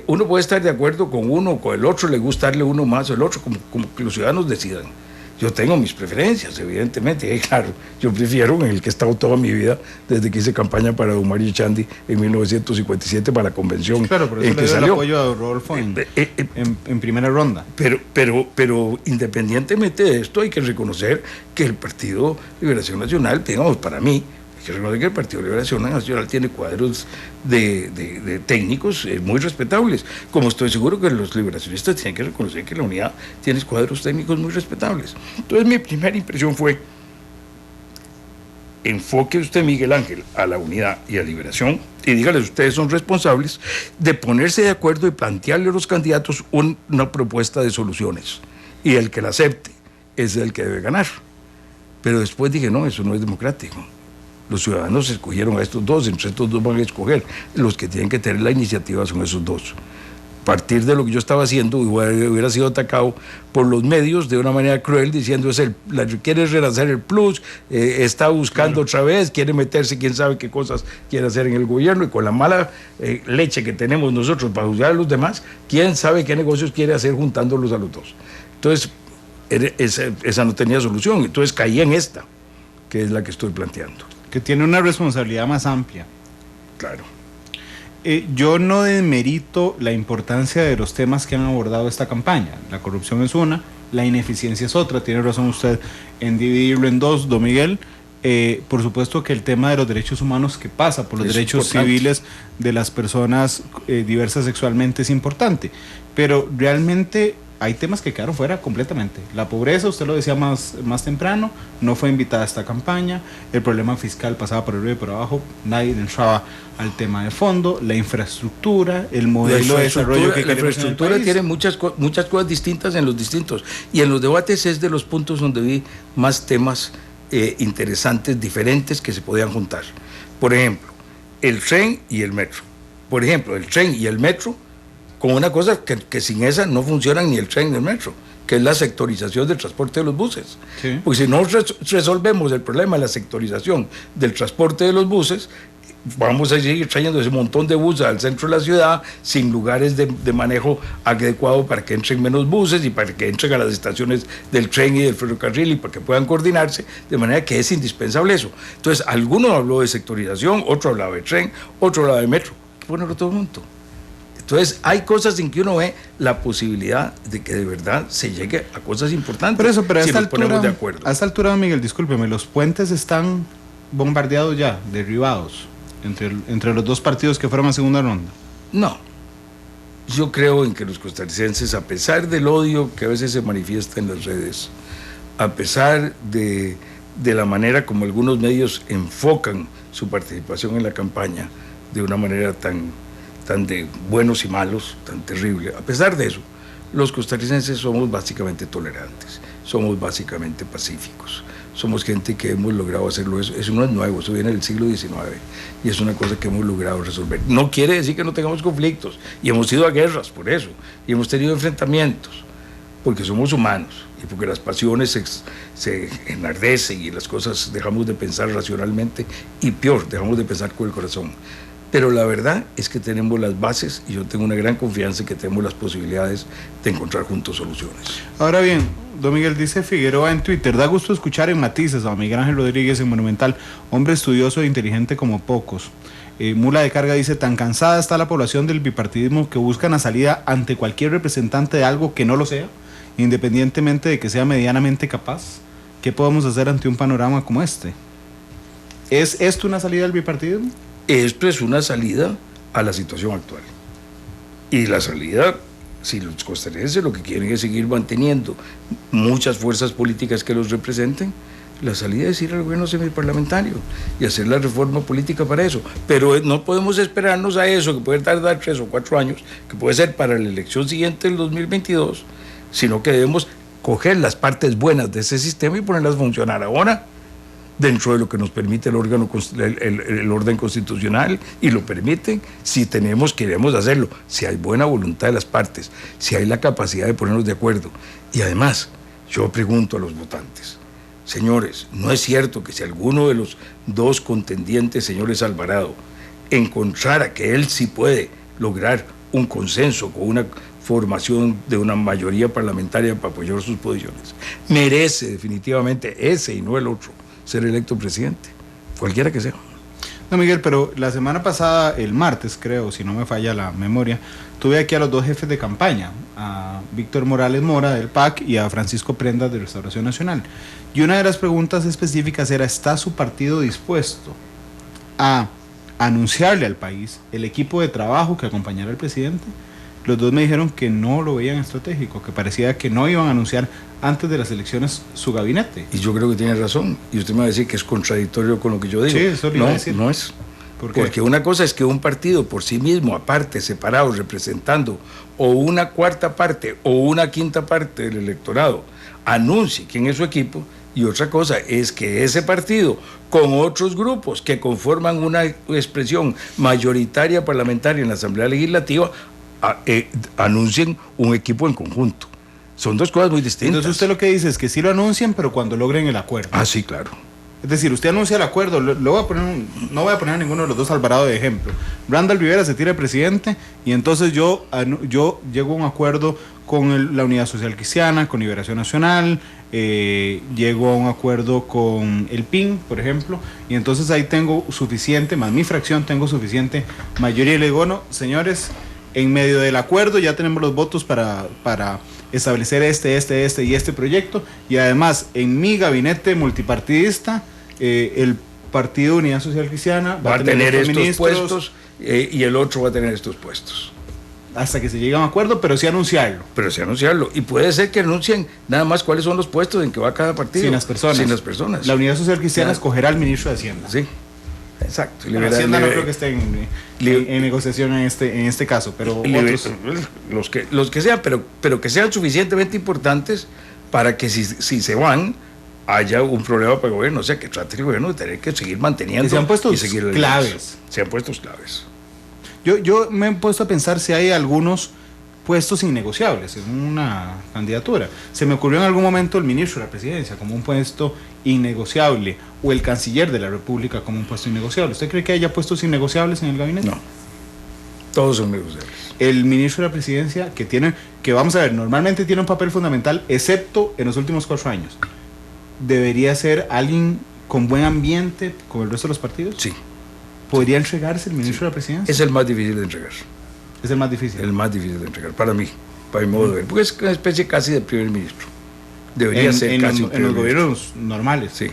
Uno puede estar de acuerdo con uno o con el otro, le gusta darle uno más o el otro, como que los ciudadanos decidan. Yo tengo mis preferencias, evidentemente, y claro, yo prefiero en el que he estado toda mi vida, desde que hice campaña para don Mario Echandi en 1957 para la convención. Claro, por eso en que le dio el salió apoyo a Rodolfo en primera ronda. Pero independientemente de esto, hay que reconocer que el Partido Liberación Nacional, digamos, para mí, hay que reconocer que el Partido Liberación Nacional tiene cuadros de técnicos muy respetables, como estoy seguro que los liberacionistas tienen que reconocer que la Unidad tiene cuadros técnicos muy respetables. Entonces mi primera impresión fue: enfoque usted, Miguel Ángel, a la Unidad y a Liberación y dígales, ustedes son responsables de ponerse de acuerdo y plantearle a los candidatos una propuesta de soluciones, y el que la acepte es el que debe ganar. Pero después dije, no, eso no es democrático. Los ciudadanos escogieron a estos dos, entre estos dos van a escoger. Los que tienen que tener la iniciativa son esos dos. A partir de lo que yo estaba haciendo, hubiera sido atacado por los medios de una manera cruel, diciendo, quiere relanzar el plus, está buscando otra vez, quiere meterse, quién sabe qué cosas quiere hacer en el gobierno, y con la mala leche que tenemos nosotros para juzgar a los demás, quién sabe qué negocios quiere hacer juntándolos a los dos. Entonces, esa no tenía solución, entonces caí en esta, que es la que estoy planteando. Que tiene una responsabilidad más amplia. Claro. Yo no demerito la importancia de los temas que han abordado esta campaña. La corrupción es una, la ineficiencia es otra. Tiene razón usted en dividirlo en dos, don Miguel. Por supuesto que el tema de los derechos humanos, que pasa por los derechos civiles de las personas diversas sexualmente, es importante. Pero realmente hay temas que quedaron fuera completamente. La pobreza, usted lo decía más temprano, no fue invitada a esta campaña. El problema fiscal pasaba por arriba y por abajo, nadie entraba al tema de fondo. La infraestructura, el modelo de desarrollo que queremos en el país. La infraestructura tiene muchas cosas distintas en los distintos. Y en los debates es de los puntos donde vi más temas interesantes, diferentes, que se podían juntar. Por ejemplo, el tren y el metro. Por ejemplo, el tren y el metro, con una cosa que sin esa no funcionan ni el tren ni el metro, que es la sectorización del transporte de los buses. Sí. Porque si no resolvemos el problema de la sectorización del transporte de los buses, vamos a seguir trayendo ese montón de buses al centro de la ciudad sin lugares de manejo adecuado para que entren menos buses y para que entren a las estaciones del tren y del ferrocarril y para que puedan coordinarse, de manera que es indispensable eso. Entonces, alguno habló de sectorización, otro hablaba de tren, otro hablaba de metro. Hay que ponerlo todo junto. Entonces, hay cosas en que uno ve la posibilidad de que de verdad se llegue a cosas importantes. Pero a si esta nos ponemos de acuerdo. A esta altura, Miguel, discúlpeme, los puentes están bombardeados ya, derribados. Entre los dos partidos que fueron a segunda ronda. No, yo creo en que los costarricenses, a pesar del odio que a veces se manifiesta en las redes, a pesar de la manera como algunos medios enfocan su participación en la campaña de una manera tan de buenos y malos, tan terrible, a pesar de eso, los costarricenses somos básicamente tolerantes, somos básicamente pacíficos. Somos gente que hemos logrado hacerlo. Eso no es nuevo, eso viene del siglo XIX y es una cosa que hemos logrado resolver. No quiere decir que no tengamos conflictos, y hemos ido a guerras por eso, y hemos tenido enfrentamientos, porque somos humanos y porque las pasiones se enardecen y las cosas dejamos de pensar racionalmente y peor, dejamos de pensar con el corazón. Pero la verdad es que tenemos las bases y yo tengo una gran confianza en que tenemos las posibilidades de encontrar juntos soluciones. Ahora bien, don Miguel, dice Figueroa en Twitter, da gusto escuchar en Matices a Miguel Ángel Rodríguez en Monumental, hombre estudioso e inteligente como pocos. Mula de Carga dice, tan cansada está la población del bipartidismo que busca una salida ante cualquier representante de algo que no lo sea, independientemente de que sea medianamente capaz. ¿Qué podemos hacer ante un panorama como este? ¿Es esto una salida del bipartidismo? Esto es una salida a la situación actual. Y la salida, si los costarricenses lo que quieren es seguir manteniendo muchas fuerzas políticas que los representen, la salida es ir al gobierno semiparlamentario y hacer la reforma política para eso. Pero no podemos esperarnos a eso, que puede tardar 3 o 4 años, que puede ser para la elección siguiente del 2022, sino que debemos coger las partes buenas de ese sistema y ponerlas a funcionar ahora, dentro de lo que nos permite el orden constitucional, y lo permiten si queremos hacerlo, si hay buena voluntad de las partes, si hay la capacidad de ponernos de acuerdo. Y además, yo pregunto a los votantes, señores, ¿no es cierto que si alguno de los dos contendientes, señores Alvarado, encontrara que él sí puede lograr un consenso con una formación de una mayoría parlamentaria para apoyar sus posiciones, merece definitivamente ese y no el otro ser electo presidente, cualquiera que sea? No, Miguel, pero la semana pasada, el martes creo, si no me falla la memoria, tuve aquí a los dos jefes de campaña, a Víctor Morales Mora del PAC y a Francisco Prendas de Restauración Nacional, y una de las preguntas específicas era, ¿está su partido dispuesto a anunciarle al país el equipo de trabajo que acompañará al presidente? Los dos me dijeron que no lo veían estratégico, que parecía que no iban a anunciar antes de las elecciones su gabinete. Y yo creo que tiene razón, y usted me va a decir que es contradictorio con lo que yo digo. Sí, eso le iba a decir. No es. Porque una cosa es que un partido por sí mismo, aparte, separado, representando o una cuarta parte o una quinta parte del electorado, anuncie quién es su equipo, y otra cosa es que ese partido, con otros grupos que conforman una expresión mayoritaria parlamentaria en la Asamblea Legislativa, anuncien un equipo en conjunto. Son dos cosas muy distintas. Entonces usted lo que dice es que sí lo anuncien, pero cuando logren el acuerdo. Ah, sí, claro. Es decir, usted anuncia el acuerdo, no voy a poner a ninguno de los dos Alvarado de ejemplo. Randall Rivera se tira de presidente y entonces yo llego a un acuerdo con la Unidad Social Cristiana, con Liberación Nacional, llego a un acuerdo con el PIN, por ejemplo, y entonces ahí tengo suficiente, más mi fracción tengo suficiente mayoría, y le digo, no, señores, en medio del acuerdo ya tenemos los votos para establecer este proyecto, y además en mi gabinete multipartidista el Partido Unidad Social Cristiana va a tener estos puestos y el otro va a tener estos puestos. Hasta que se llegue a un acuerdo, pero sí anunciarlo. Y puede ser que anuncien nada más cuáles son los puestos en que va cada partido. Sin las personas. La Unidad Social Cristiana escogerá al ministro de Hacienda. Sí, exacto. Hacienda no creo que esté en negociación en este caso, pero otros. Los que sean, pero que sean suficientemente importantes para que si se van, haya un problema para el gobierno, o sea, que trate el gobierno de tener que seguir manteniendo. Y se han puesto y seguir claves. Se han puesto claves. Yo me he puesto a pensar si hay algunos puestos innegociables en una candidatura. Se me ocurrió en algún momento el ministro de la presidencia como un puesto innegociable, o el canciller de la República como un puesto innegociable. ¿Usted cree que haya puestos innegociables en el gabinete? No, todos son negociables. El ministro de la presidencia, que vamos a ver, normalmente tiene un papel fundamental, excepto en los últimos 4 años, ¿debería ser alguien con buen ambiente con el resto de los partidos? Sí. ¿Podría entregarse el ministro de la presidencia? Es el más difícil de entregar. Es el más difícil. El más difícil de entregar, para mí, para mi modo de ver, porque es una especie casi de primer ministro. Debería ser casi en los gobiernos normales. Sí.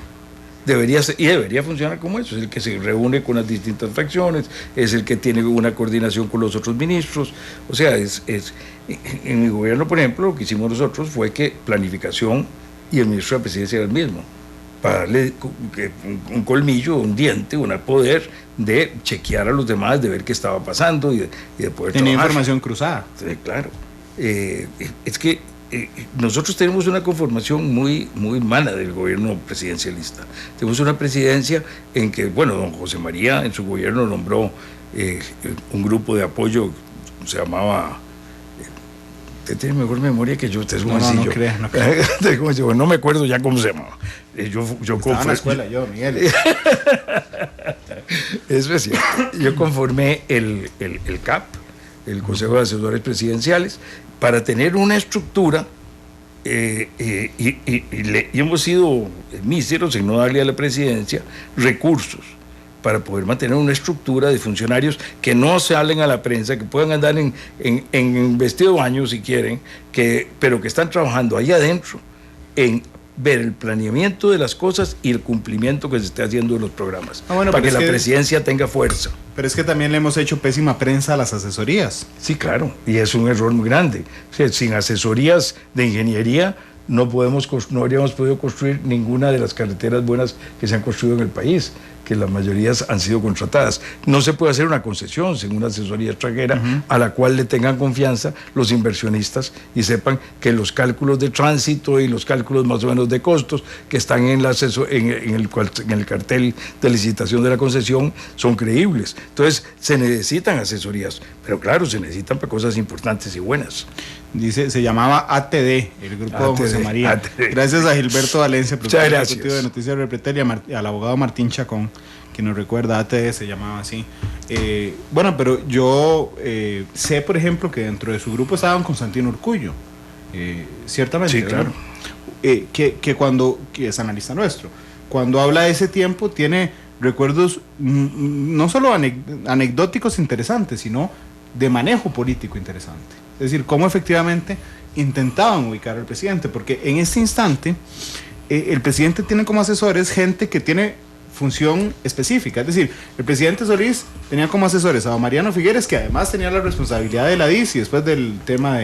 Debería ser, y debería funcionar como eso. Es el que se reúne con las distintas fracciones, es el que tiene una coordinación con los otros ministros. O sea, en mi gobierno, por ejemplo, lo que hicimos nosotros fue que planificación y el ministro de la presidencia era el mismo, para darle un colmillo, un diente, un poder de chequear a los demás, de ver qué estaba pasando y de poder Tenía trabajar. información cruzada. Sí, claro. Es que nosotros tenemos una conformación muy, muy mala del gobierno presidencialista. Tenemos una presidencia en que, bueno, don José María en su gobierno nombró un grupo de apoyo, se llamaba... Usted tiene mejor memoria que yo, usted es un No crea. No me acuerdo ya cómo se llamaba. Estaba en la escuela yo, Miguel. Eso es cierto. Yo conformé el CAP, el Consejo de Asesores Presidenciales, para tener una estructura y hemos sido míseros en no darle a la presidencia recursos para poder mantener una estructura de funcionarios que no salen a la prensa, que puedan andar en vestido de baño si quieren, pero que están trabajando ahí adentro en ver el planeamiento de las cosas y el cumplimiento que se esté haciendo de los programas, para que la presidencia tenga fuerza. Pero es que también le hemos hecho pésima prensa a las asesorías. Sí, claro, y es un error muy grande. O sea, sin asesorías de ingeniería no habríamos podido construir ninguna de las carreteras buenas que se han construido en el país, que la mayoría han sido contratadas. No se puede hacer una concesión sin una asesoría extranjera a la cual le tengan confianza los inversionistas y sepan que los cálculos de tránsito y los cálculos más o menos de costos que están en el cartel de licitación de la concesión son creíbles. Entonces se necesitan asesorías, pero claro, se necesitan para cosas importantes y buenas. Dice, se llamaba ATD, el grupo de José María. ATD. Gracias a Gilberto Valencia, productor ejecutivo de Noticias Repretel, y al abogado Martín Chacón, que nos recuerda, ATD se llamaba así. Bueno, pero yo sé, por ejemplo, que dentro de su grupo estaba don Constantino Urcullo, ciertamente. Sí, claro. Que es analista nuestro, cuando habla de ese tiempo tiene recuerdos no solo anecdóticos interesantes, sino de manejo político interesante. Es decir, cómo efectivamente intentaban ubicar al presidente, porque en este instante el presidente tiene como asesores gente que tiene función específica. Es decir, el presidente Solís tenía como asesores a don Mariano Figueres, que además tenía la responsabilidad de la DIS y después del tema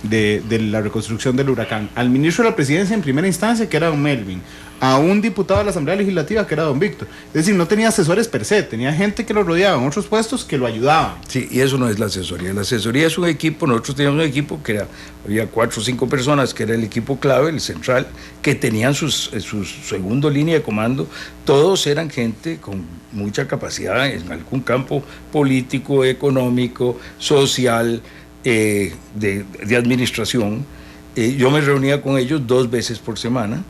de la reconstrucción del huracán, al ministro de la presidencia en primera instancia, que era don Melvin, a un diputado de la Asamblea Legislativa, que era don Víctor. Es decir, no tenía asesores per se, tenía gente que lo rodeaba en otros puestos que lo ayudaban. Sí, y eso no es la asesoría. La asesoría es un equipo, nosotros teníamos un equipo que había 4 o 5 personas, que era el equipo clave, el central, que tenían su segundo línea de comando. Todos eran gente con mucha capacidad en algún campo político, económico, social, de administración. Yo me reunía con ellos 2 veces por semana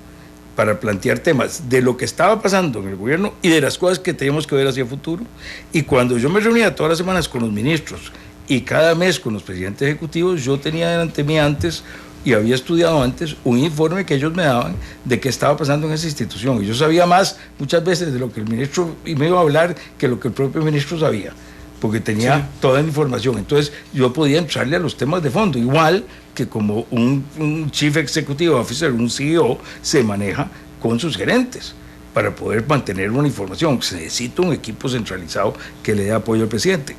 para plantear temas de lo que estaba pasando en el gobierno y de las cosas que teníamos que ver hacia el futuro. Y cuando yo me reunía todas las semanas con los ministros y cada mes con los presidentes ejecutivos, yo tenía delante mí antes, y había estudiado antes, un informe que ellos me daban de qué estaba pasando en esa institución. Y yo sabía más muchas veces de lo que el ministro me iba a hablar que lo que el propio ministro sabía, porque tenía toda la información. Entonces yo podía entrarle a los temas de fondo, igual que como un Chief Executive Officer, un CEO, se maneja con sus gerentes para poder mantener una información. Se necesita un equipo centralizado que le dé apoyo al presidente.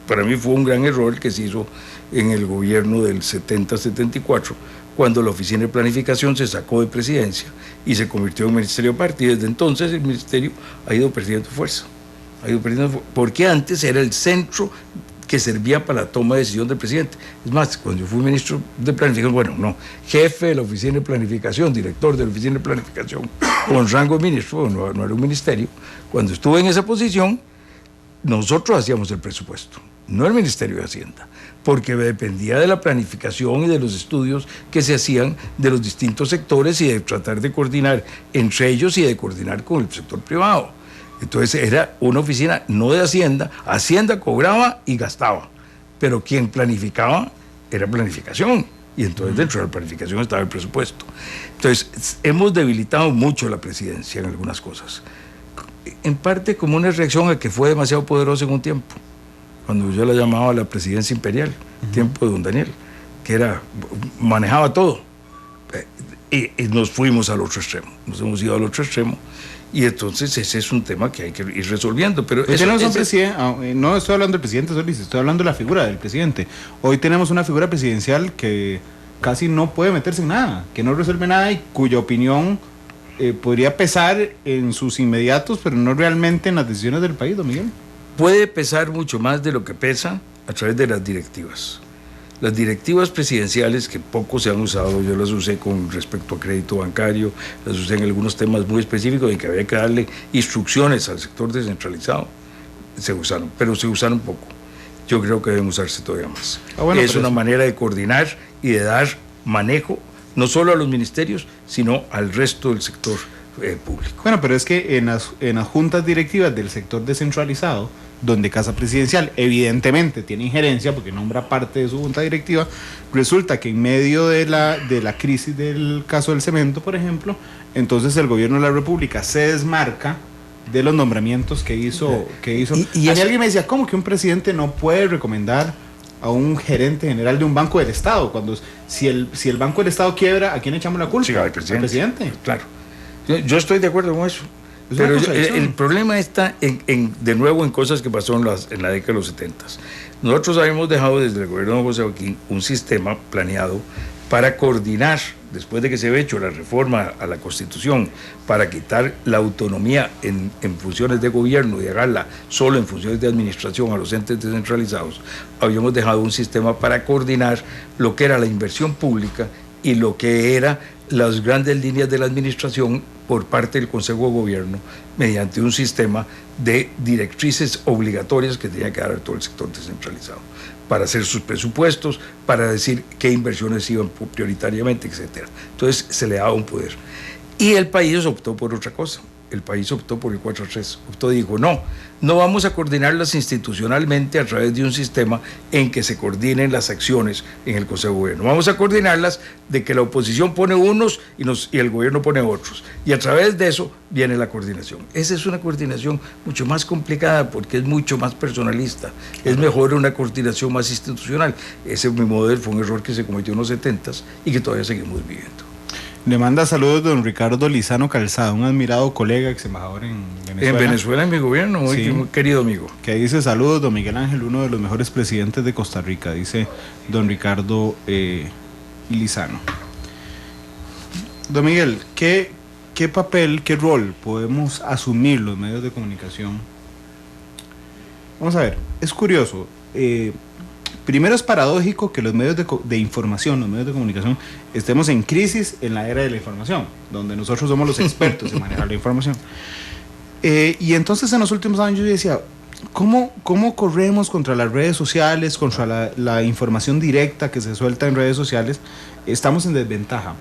Para mí fue un gran error que se hizo en el gobierno del 70-74, cuando la Oficina de Planificación se sacó de presidencia y se convirtió en Ministerio Aparte, y desde entonces el ministerio ha ido perdiendo fuerza. Porque antes era el centro que servía para la toma de decisión del presidente. Es más, cuando yo fui ministro de Planificación, jefe de la Oficina de Planificación, director de la Oficina de Planificación, con rango de ministro, no era un ministerio, cuando estuve en esa posición, nosotros hacíamos el presupuesto, no el Ministerio de Hacienda, porque dependía de la planificación y de los estudios que se hacían de los distintos sectores y de tratar de coordinar entre ellos y de coordinar con el sector privado. Entonces era una oficina no de Hacienda, Hacienda cobraba y gastaba, pero quien planificaba era planificación, y entonces dentro de la planificación estaba el presupuesto. Entonces hemos debilitado mucho la presidencia en algunas cosas, en parte como una reacción a que fue demasiado poderosa en un tiempo, cuando yo la llamaba la presidencia imperial, tiempo de don Daniel, que manejaba todo, y nos fuimos al otro extremo, nos hemos ido al otro extremo. Y entonces ese es un tema que hay que ir resolviendo. Pero no estoy hablando del presidente Solís, estoy hablando de la figura del presidente. Hoy tenemos una figura presidencial que casi no puede meterse en nada, que no resuelve nada y cuya opinión podría pesar en sus inmediatos, pero no realmente en las decisiones del país, don Miguel. Puede pesar mucho más de lo que pesa a través de las directivas. Las directivas presidenciales, que poco se han usado, yo las usé con respecto a crédito bancario, las usé en algunos temas muy específicos en que había que darle instrucciones al sector descentralizado, se usaron, pero se usaron poco. Yo creo que deben usarse todavía más. Es una manera de coordinar y de dar manejo, no solo a los ministerios, sino al resto del sector público. Bueno, pero es que en las juntas directivas del sector descentralizado, donde Casa Presidencial evidentemente tiene injerencia porque nombra parte de su junta directiva, resulta que en medio de la crisis del caso del cemento, por ejemplo, entonces el gobierno de la República se desmarca de los nombramientos que hizo. Y alguien me decía, ¿cómo que un presidente no puede recomendar a un gerente general de un banco del Estado? Cuando si el banco del Estado quiebra, ¿a quién echamos la culpa? Sí, al presidente. Claro. Yo estoy de acuerdo con eso. Pero el problema está de nuevo en cosas que pasó en la década de los 70. Nosotros habíamos dejado desde el gobierno de José Joaquín un sistema planeado para coordinar, después de que se había hecho la reforma a la Constitución, para quitar la autonomía en funciones de gobierno y dejarla solo en funciones de administración a los entes descentralizados. Habíamos dejado un sistema para coordinar lo que era la inversión pública y lo que era las grandes líneas de la administración por parte del Consejo de Gobierno mediante un sistema de directrices obligatorias que tenía que dar a todo el sector descentralizado para hacer sus presupuestos, para decir qué inversiones iban prioritariamente, etc. Entonces se le daba un poder. Y el país optó por otra cosa. El país optó por el 4-3. Dijo, no vamos a coordinarlas institucionalmente a través de un sistema en que se coordinen las acciones en el Consejo de Gobierno. Vamos a coordinarlas de que la oposición pone unos y el gobierno pone otros. Y a través de eso viene la coordinación. Esa es una coordinación mucho más complicada porque es mucho más personalista. Es mejor una coordinación más institucional. Ese modelo fue un error que se cometió en los 70s y que todavía seguimos viviendo. Le manda saludos don Ricardo Lizano Calzada, un admirado colega, ex embajador en Venezuela. En Venezuela, en mi gobierno, muy querido amigo. Que dice, saludos don Miguel Ángel, uno de los mejores presidentes de Costa Rica, dice don Ricardo Lizano. Don Miguel, ¿qué papel, qué rol podemos asumir los medios de comunicación? Vamos a ver, es curioso. Primero es paradójico que los medios de información, los medios de comunicación, estemos en crisis en la era de la información, donde nosotros somos los expertos en manejar la información. Y entonces en los últimos años yo decía, ¿cómo corremos contra las redes sociales, contra la información directa que se suelta en redes sociales? Estamos en desventaja.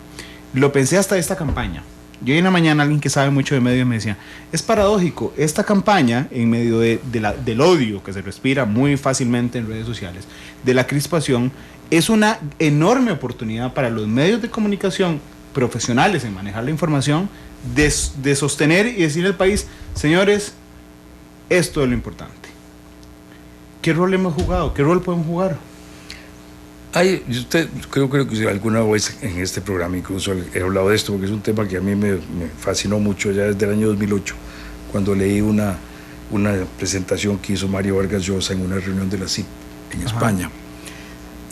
Lo pensé hasta esta campaña. Yo en la mañana alguien que sabe mucho de medios me decía, es paradójico, esta campaña en medio del odio que se respira muy fácilmente en redes sociales, de la crispación, es una enorme oportunidad para los medios de comunicación profesionales en manejar la información, de sostener y decirle al país, señores, esto es lo importante. ¿Qué rol hemos jugado? ¿Qué rol podemos jugar? Creo que alguna vez en este programa incluso he hablado de esto porque es un tema que a mí me fascinó mucho ya desde el año 2008 cuando leí una presentación que hizo Mario Vargas Llosa en una reunión de la CIP en España.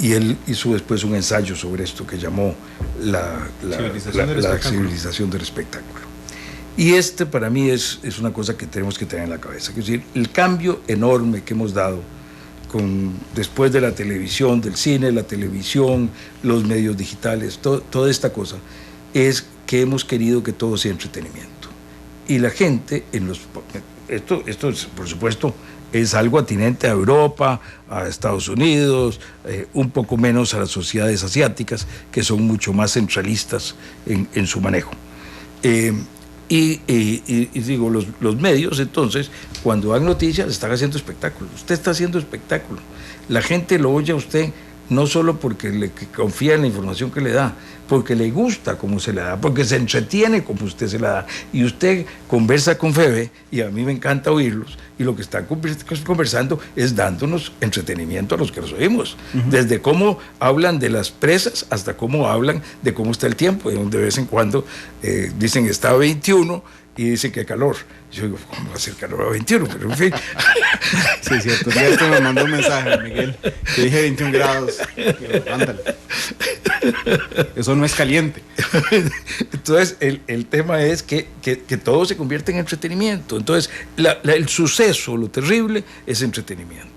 Y él hizo después un ensayo sobre esto que llamó la civilización del espectáculo. Y para mí es una cosa que tenemos que tener en la cabeza, es decir, el cambio enorme que hemos dado después de la televisión, del cine, la televisión, los medios digitales, toda esta cosa, es que hemos querido que todo sea entretenimiento. Y la gente, esto por supuesto es algo atinente a Europa, a Estados Unidos, un poco menos a las sociedades asiáticas, que son mucho más centralistas en su manejo. Y digo, los medios, entonces, cuando dan noticias, están haciendo espectáculos. Usted está haciendo espectáculo. La gente lo oye a usted no solo porque le confía en la información que le da, porque le gusta cómo se la da, porque se entretiene como usted se la da. Y usted conversa con Febe, y a mí me encanta oírlos, y lo que están conversando es dándonos entretenimiento a los que los oímos. Desde cómo hablan de las presas hasta cómo hablan de cómo está el tiempo, de vez en cuando dicen está 21 y dicen que calor. Yo digo, ¿cómo va a ser calor a 21? Pero en fin. Sí, es cierto. Esto me mandó un mensaje, Miguel, que dije 21 grados. Ándale. Eso no es caliente. Entonces, el tema es que todo se convierte en entretenimiento. Entonces, el suceso, lo terrible, es entretenimiento.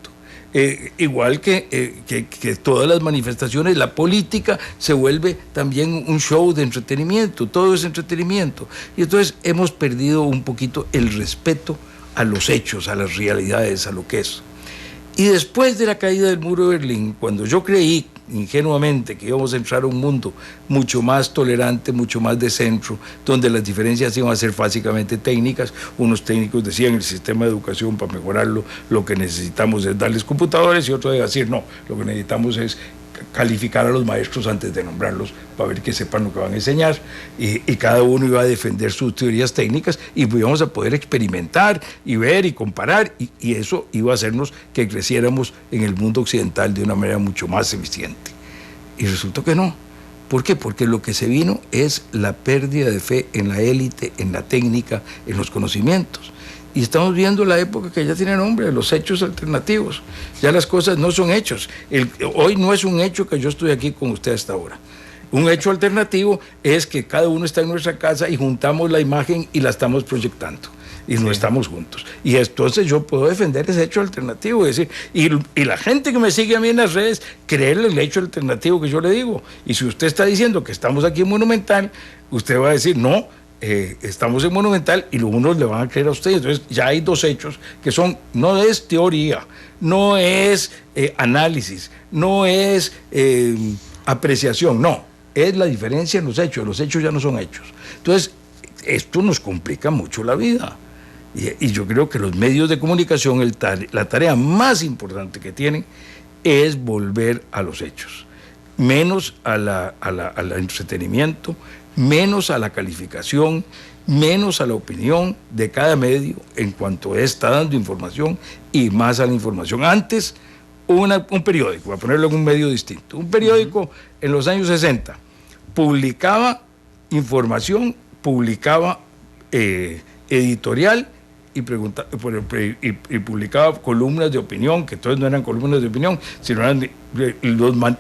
Igual que todas las manifestaciones, la política se vuelve también un show de entretenimiento, todo es entretenimiento. Y entonces hemos perdido un poquito el respeto a los hechos, a las realidades, a lo que es. Y después de la caída del muro de Berlín, cuando yo creí ingenuamente que íbamos a entrar a un mundo mucho más tolerante, mucho más de centro, donde las diferencias iban a ser básicamente técnicas, unos técnicos decían el sistema de educación para mejorarlo, lo que necesitamos es darles computadores, y otros decían no, lo que necesitamos es calificar a los maestros antes de nombrarlos para ver que sepan lo que van a enseñar, y cada uno iba a defender sus teorías técnicas y íbamos a poder experimentar y ver y comparar, y eso iba a hacernos que creciéramos en el mundo occidental de una manera mucho más eficiente. Y resultó que no. ¿Por qué? Porque lo que se vino es la pérdida de fe en la élite, en la técnica, en los conocimientos. Y estamos viendo la época que ya tiene nombre, los hechos alternativos. Ya las cosas no son hechos. Hoy no es un hecho que yo estoy aquí con usted hasta ahora. Un hecho alternativo es que cada uno está en nuestra casa y juntamos la imagen y la estamos proyectando. Y no estamos juntos. Y entonces yo puedo defender ese hecho alternativo. Es decir, y la gente que me sigue a mí en las redes, creerle el hecho alternativo que yo le digo. Y si usted está diciendo que estamos aquí en Monumental, usted va a decir, no, estamos en Monumental, y los unos le van a creer a usted. Entonces ya hay dos hechos que son, no es teoría, no es análisis, no es apreciación, no, es la diferencia en los hechos ya no son hechos. Entonces esto nos complica mucho la vida, y yo creo que los medios de comunicación, la tarea más importante que tienen es volver a los hechos, menos al entretenimiento, menos a la calificación, menos a la opinión de cada medio en cuanto está dando información, y más a la información. Antes, un periódico, voy a ponerlo en un medio distinto, un periódico en los años 60 publicaba información, publicaba editorial y publicaba columnas de opinión, que entonces no eran columnas de opinión, sino eran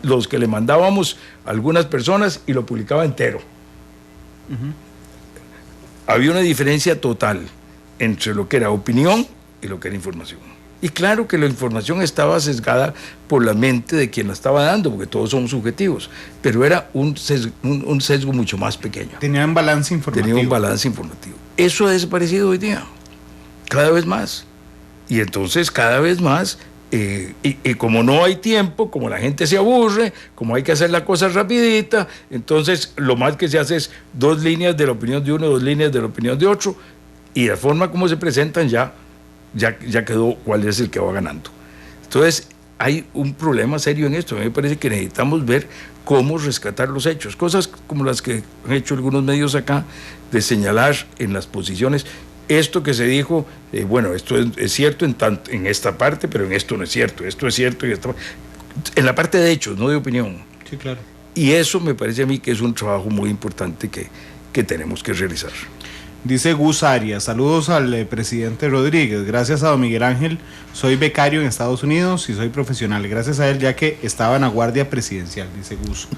los que le mandábamos a algunas personas, y lo publicaba entero. Había una diferencia total entre lo que era opinión y lo que era información. Y claro que la información estaba sesgada por la mente de quien la estaba dando, porque todos somos subjetivos, pero era un sesgo mucho más pequeño. Tenía un balance informativo. Tenía un balance informativo. Eso ha desaparecido hoy día, cada vez más. Y entonces cada vez más, y como no hay tiempo, como la gente se aburre, como hay que hacer la cosa rapidita, entonces lo más que se hace es 2 líneas de la opinión de uno, 2 líneas de la opinión de otro, y la forma como se presentan ya quedó cuál es el que va ganando. Entonces hay un problema serio en esto. A mí me parece que necesitamos ver cómo rescatar los hechos, cosas como las que han hecho algunos medios acá, de señalar en las posiciones esto que se dijo, bueno, esto es cierto en esta parte, pero en esto no es cierto, esto es cierto en la parte de hechos, no de opinión. Sí, claro. Y eso me parece a mí que es un trabajo muy importante que tenemos que realizar. Dice Gus Arias, saludos al presidente Rodríguez, gracias a don Miguel Ángel, soy becario en Estados Unidos y soy profesional, gracias a él ya que estaba en la guardia presidencial, dice Gus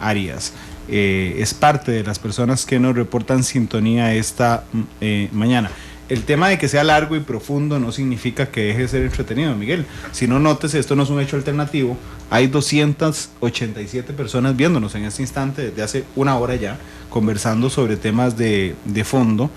Arias. Es parte de las personas que nos reportan sintonía esta mañana. el tema de que sea largo y profundo no significa que deje de ser entretenido, Miguel. Si no, nótese, esto no es un hecho alternativo. Hay 287 personas viéndonos en este instante desde hace una hora ya, conversando sobre temas de fondo.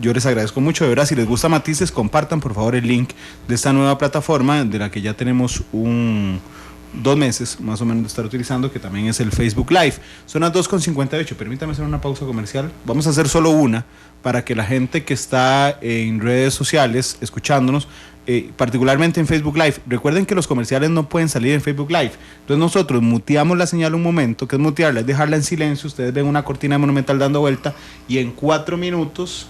Yo les agradezco mucho, de verdad. Si les gusta Matices, compartan por favor el link de esta nueva plataforma de la que ya tenemos 2 meses más o menos de estar utilizando, que también es el Facebook Live. Son las 2:58, permítame hacer una pausa comercial. Vamos a hacer solo una para que la gente que está en redes sociales escuchándonos, particularmente en Facebook Live, recuerden que los comerciales no pueden salir en Facebook Live. Entonces nosotros muteamos la señal un momento, que es mutearla, es dejarla en silencio. Ustedes ven una cortina de Monumental dando vuelta y en 4 minutos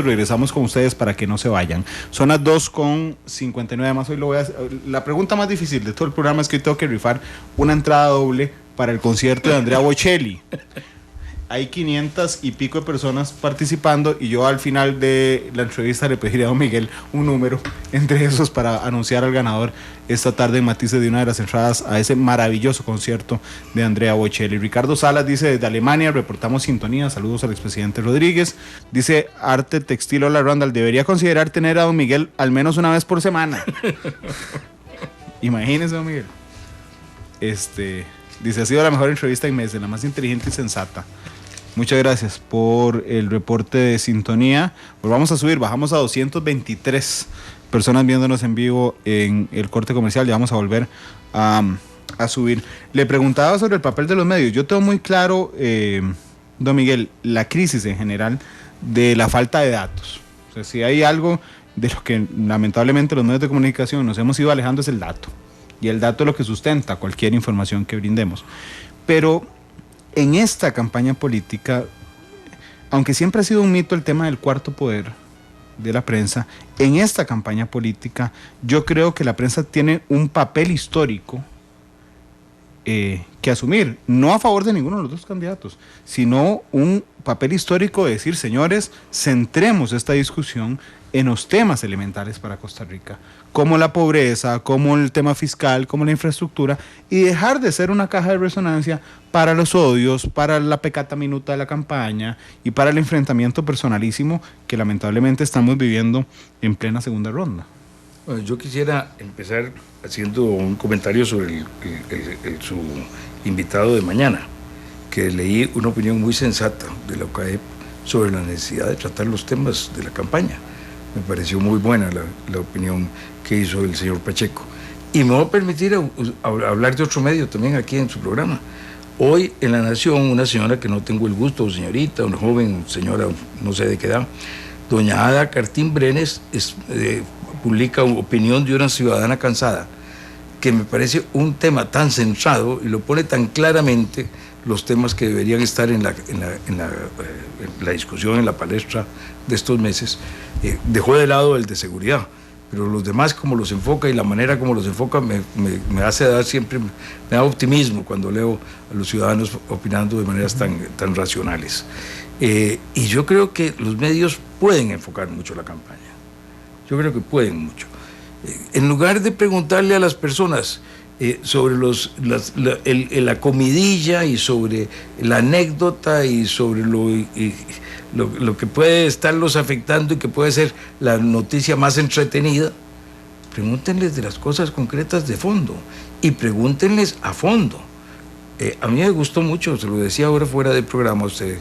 regresamos con ustedes para que no se vayan. Son las 2:59 más. Hoy lo voy a hacer. La pregunta más difícil de todo el programa es que tengo que rifar una entrada doble para el concierto de Andrea Bocelli. Hay 500 y pico de personas participando y yo al final de la entrevista le pediría a don Miguel un número entre esos para anunciar al ganador esta tarde en Matices de una de las entradas a ese maravilloso concierto de Andrea Bocelli. Ricardo Salas dice: desde Alemania reportamos sintonía, saludos al expresidente Rodríguez. Dice Arte Textil: hola Randall, debería considerar tener a don Miguel al menos una vez por semana. Imagínese, don Miguel. Dice: ha sido la mejor entrevista en meses, la más inteligente y sensata. Muchas gracias por el reporte de sintonía. Pues vamos a subir, bajamos a 223 personas viéndonos en vivo en el corte comercial. Ya vamos a volver a subir. Le preguntaba sobre el papel de los medios. Yo tengo muy claro, don Miguel, la crisis en general de la falta de datos. O sea, si hay algo de lo que lamentablemente los medios de comunicación nos hemos ido alejando, es el dato. Y el dato es lo que sustenta cualquier información que brindemos. Pero en esta campaña política, aunque siempre ha sido un mito el tema del cuarto poder de la prensa, en esta campaña política yo creo que la prensa tiene un papel histórico que asumir, no a favor de ninguno de los dos candidatos, sino un papel histórico de decir: señores, centremos esta discusión en los temas elementales para Costa Rica, como la pobreza, como el tema fiscal, como la infraestructura, y dejar de ser una caja de resonancia para los odios, para la pecata minuta de la campaña y para el enfrentamiento personalísimo que lamentablemente estamos viviendo en plena segunda ronda. Bueno, yo quisiera empezar haciendo un comentario sobre su invitado de mañana, que leí una opinión muy sensata de la UCAEP sobre la necesidad de tratar los temas de la campaña. Me pareció muy buena la opinión que hizo el señor Pacheco. Y me voy a permitir hablar de otro medio también aquí en su programa. Hoy en La Nación, una señora que no tengo el gusto, señorita, una joven señora, no sé de qué edad, doña Ada Cartín Brenes, publica una opinión de una ciudadana cansada, que me parece un tema tan centrado y lo pone tan claramente los temas que deberían estar en la discusión, en la palestra de estos meses. Dejó de lado el de seguridad, pero los demás, como los enfoca y la manera como los enfoca, me hace dar siempre, me da optimismo cuando leo a los ciudadanos opinando de maneras tan racionales. Y yo creo que los medios pueden enfocar mucho la campaña. Yo creo que pueden mucho. En lugar de preguntarle a las personas sobre la comidilla y sobre la anécdota y sobre lo que puede estarlos afectando y que puede ser la noticia más entretenida, pregúntenles de las cosas concretas de fondo y pregúntenles a fondo. A mí me gustó mucho, se lo decía ahora fuera del programa a usted,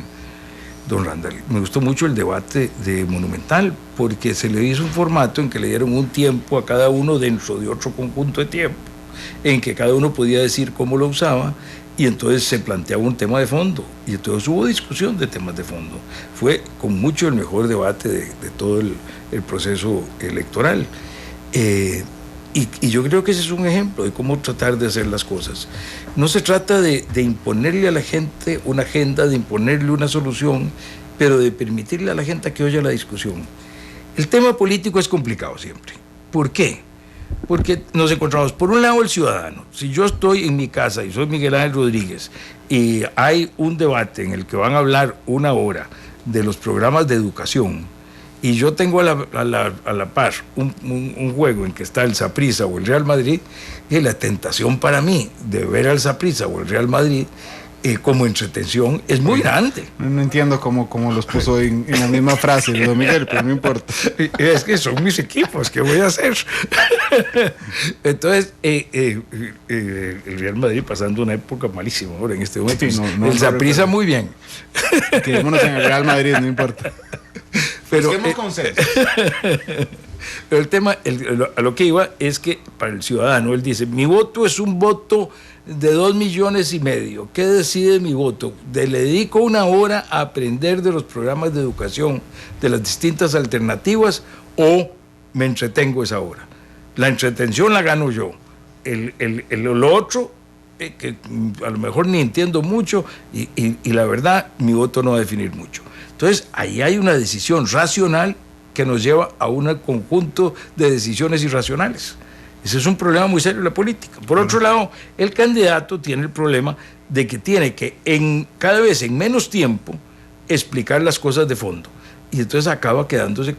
don Randall, me gustó mucho el debate de Monumental, porque se le hizo un formato en que le dieron un tiempo a cada uno dentro de otro conjunto de tiempo, en que cada uno podía decir cómo lo usaba, y entonces se planteaba un tema de fondo, y entonces hubo discusión de temas de fondo. Fue con mucho el mejor debate de todo el proceso electoral. Y yo creo que ese es un ejemplo de cómo tratar de hacer las cosas. No se trata de imponerle a la gente una agenda, de imponerle una solución, pero de permitirle a la gente que oiga la discusión. El tema político es complicado siempre. ¿Por qué? Porque nos encontramos, por un lado, el ciudadano. Si yo estoy en mi casa y soy Miguel Ángel Rodríguez y hay un debate en el que van a hablar una hora de los programas de educación, y yo tengo a la par un juego en que está el Saprissa o el Real Madrid, y la tentación para mí de ver al Saprissa o el Real Madrid como entretención es muy grande. No entiendo cómo los puso en la misma frase, don Miguel, pero no importa. Es que son mis equipos, ¿qué voy a hacer? Entonces, el Real Madrid pasando una época malísima ahora en este momento. Sí, el Saprissa muy bien. Quedémonos en el Real Madrid, no importa. Pero consenso. Pero el tema, a lo que iba es que para el ciudadano, él dice, mi voto es un voto de 2,5 millones. ¿Qué decide mi voto? Le dedico 1 hora a aprender de los programas de educación, de las distintas alternativas, o me entretengo esa hora. La entretención la gano yo. Lo otro, que a lo mejor ni entiendo mucho, y la verdad, mi voto no va a definir mucho. Entonces, ahí hay una decisión racional que nos lleva a un conjunto de decisiones irracionales. Ese es un problema muy serio en la política. Por otro lado, el candidato tiene el problema de que tiene que cada vez en menos tiempo explicar las cosas de fondo. Y entonces acaba quedándose